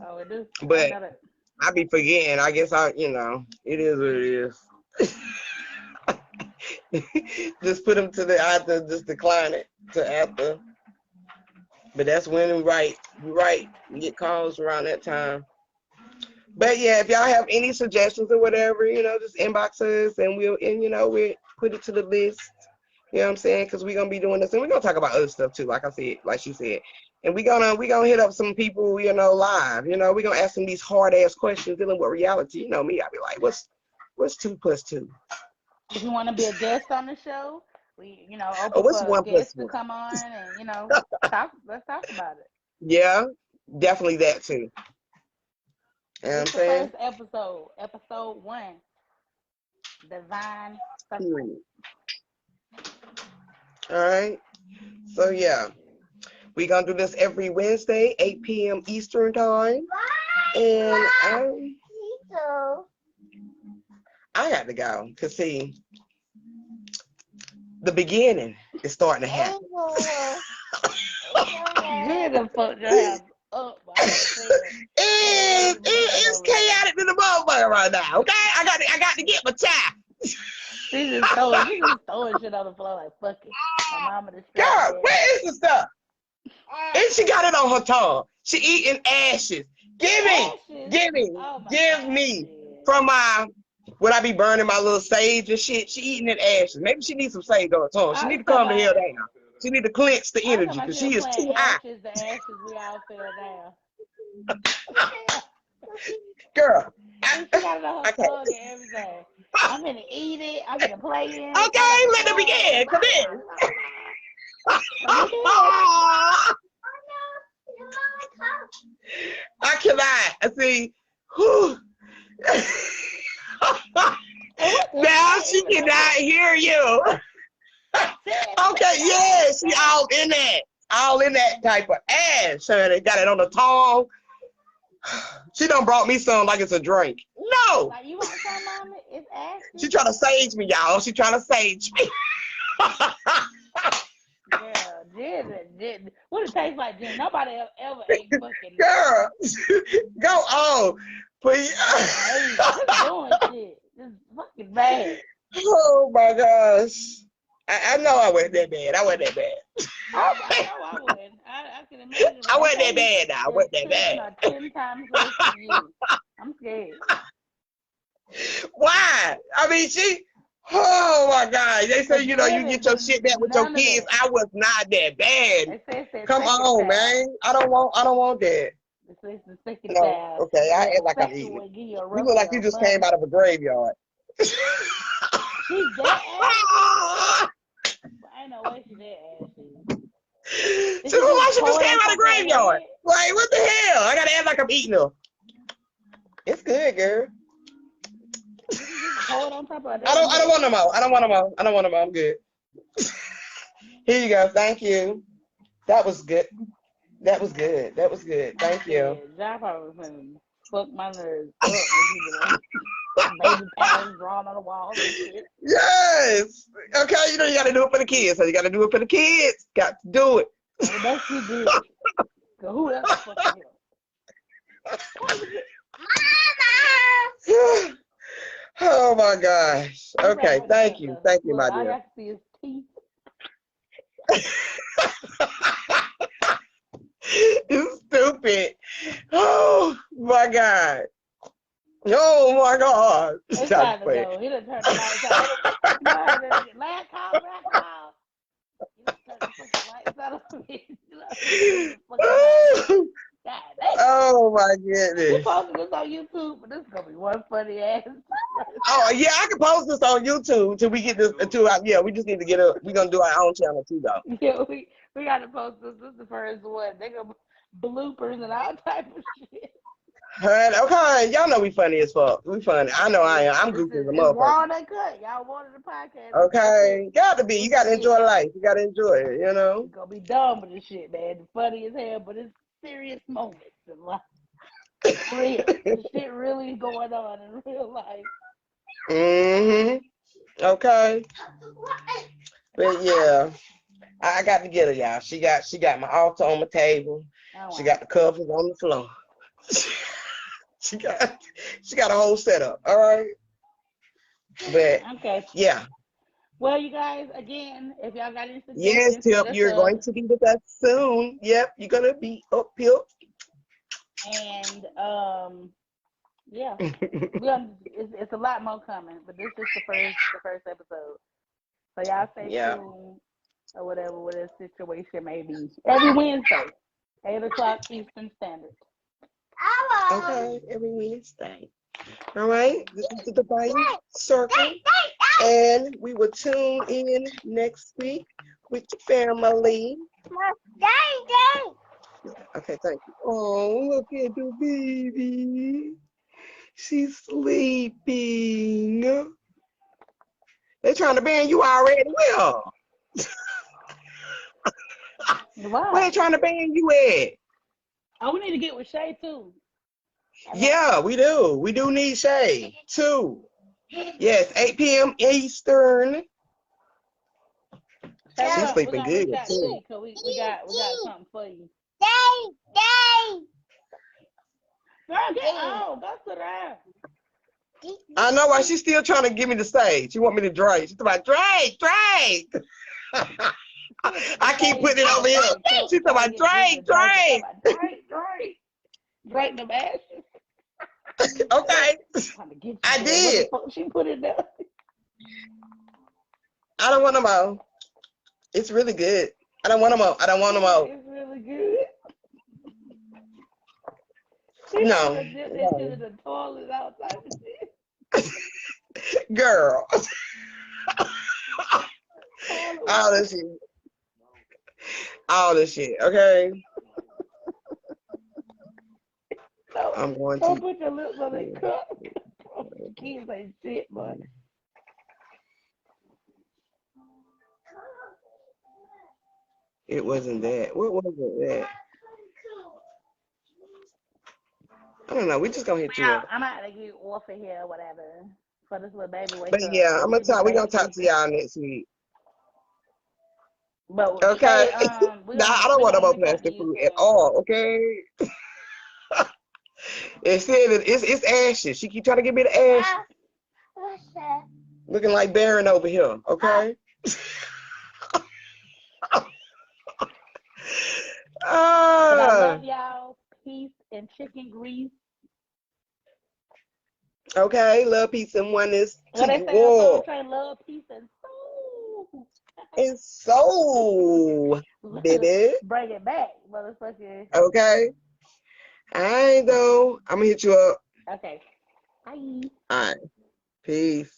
Oh, it do. But I be forgetting. I guess it is what it is. Just put them to the after. Just decline it to after. But that's when we write. We get calls around that time. But yeah, if y'all have any suggestions or whatever, you know, just inbox us and we'll put it to the list. You know what I'm saying? Because we're gonna be doing this and we're gonna talk about other stuff too, like I said, like she said. And we're gonna hit up some people, you know, live. You know, we're gonna ask them these hard ass questions dealing with reality. You know me, I'll be like, what's 2 + 2? If you want to be a guest on the show, we, you know, Oh, open what's for 1 guests + to 1? come on and, you know, let's talk about it. Yeah, definitely that too. You know what I'm It's the saying? first episode 1, Divine Circle. Period. All right. So yeah, we're gonna do this every Wednesday, 8 p.m. Eastern time. And I got to go. Cause see, the beginning is starting to happen. You're the fuck your house up. It's chaotic to the motherfucker right now. Okay, I got to get my time. She just throwing shit on the floor like fuck it. My mama distracted. Girl, where is the stuff? And she got it on her tongue. She eating ashes. Give me from my. Would I be burning my little sage and shit? She eating it ashes. Maybe she needs some sage on her tongue. She need to calm the hell down. She need to cleanse the energy because she is too high. The ashes we all fell down. Girl, she got it on her tongue and everything. I'm gonna eat it. I'm gonna play it. Okay, let it begin. Come in. I cannot. See, whew. Now she cannot hear you. Okay, yeah, she all in that type of ass. So they got it on the tongue. She done brought me some like it's a drink. No. Like, you want some, Mama? It's ashes. She trying to sage me, y'all. She trying to sage me. Yeah, gin. What it tastes like, gin? Nobody ever ate fucking. Girl, go on. Please. Doing shit. This is fucking bad. Oh my gosh. I know I wasn't that bad. I wasn't that bad. I know I wouldn't. I can imagine. I wasn't that bad now. I wasn't that bad. 10 times worse than you. I'm scared. Why? I mean, oh my God. They say, you know, you get your shit back with your kids. I was not that bad. Come on, man. I don't want that. No. Okay, I act like I'm eating. You look like you just came out of a graveyard. She's that ass. I know way she's that ass. She look like she just came out of a graveyard. Like, what the hell? I gotta act like I'm eating her. It's good, girl. I don't want no more. I don't want no more. I'm good. Here you go. Thank you. That was good. Thank you. That probably was fuck my nerves up. Baby patterns drawn on the wall and shit. Yes. Okay, you know you gotta do it for the kids. So you gotta do it for the kids. Got to do it. Well, that's you do. So who else fucking Mama! Oh my gosh. Okay, thank you. Thank you, my dear. All I have to see is teeth. You stupid. Oh my God. Oh my God. It's time to go. He done turned the lights off. Last call. He done turned the fucking lights out. Oh my goodness. You posted this on YouTube, but this is gonna be one funny ass. Oh yeah, I can post this on YouTube until we get this yeah, we just need to get we're gonna do our own channel too though. Yeah, we gotta post this. This is the first one. They gonna bloopers and all type of shit. Okay, y'all know we funny as fuck. We funny. I know I am. I'm goofy as a motherfucker. Raw and cut. Y'all wanted the podcast. Okay, got to be. You gotta enjoy life. You gotta enjoy it. You know. It's gonna be dumb with this shit, man. It's funny as hell, but it's serious moments in life. Real. Shit really going on in real life. Okay. But yeah, I got to get her, y'all. She got my altar on my table. She got the covers on the floor. She got a whole setup. All right. But okay. Yeah. Well, you guys, again, if y'all got any suggestions, yes, Tip, you're going to be with us soon. Yep, you're gonna be up here. And Yeah. It's a lot more coming, but this is the first episode. So y'all stay tuned or whatever the situation may be. Every Wednesday, 8 o'clock Eastern Standard. Okay, every Wednesday. All right, this is the Divine Circle, and we will tune in next week with the family. Okay, thank you. Oh, look at the baby. She's sleeping. They're trying to ban you already. Well, Why? where they trying to ban you at? Oh, we need to get with Shay too. Yeah, we do. We do need Shay too. Yes, 8 p.m. Eastern. She's sleeping good too. We got something for you. Girl, get out. Go sit down. I know why she's still trying to give me the stage. She want me to drink. She's talking about drink. I keep putting it over here. She's talking about drink. Drink the ashes. Okay. I did. She put it down. I don't want no more. It's really good. I don't want no more. It's really good. No. The toilet outside the shit. Girl. All this shit. Okay. No, I'm going don't to put your lips on that cup. Kids ain't shit, boy. It wasn't that. What was it that? I don't know. We just gonna hit you up. I'm out to get off of here or whatever. For this little baby wake But up. yeah, we're gonna talk to y'all next week. But okay. I don't want no more plastic food at all. Okay. It said that it's ashes. She keep trying to give me the ashes. What's that? Looking like Baron over here. Okay. But I love y'all. Peace and chicken grease. Okay, love, peace, and oneness to What they you say all. love, peace, and soul. And soul, baby. Bring it back, motherfucker. Okay. All right, though. I'm gonna hit you up. Okay. Bye. All right. Peace.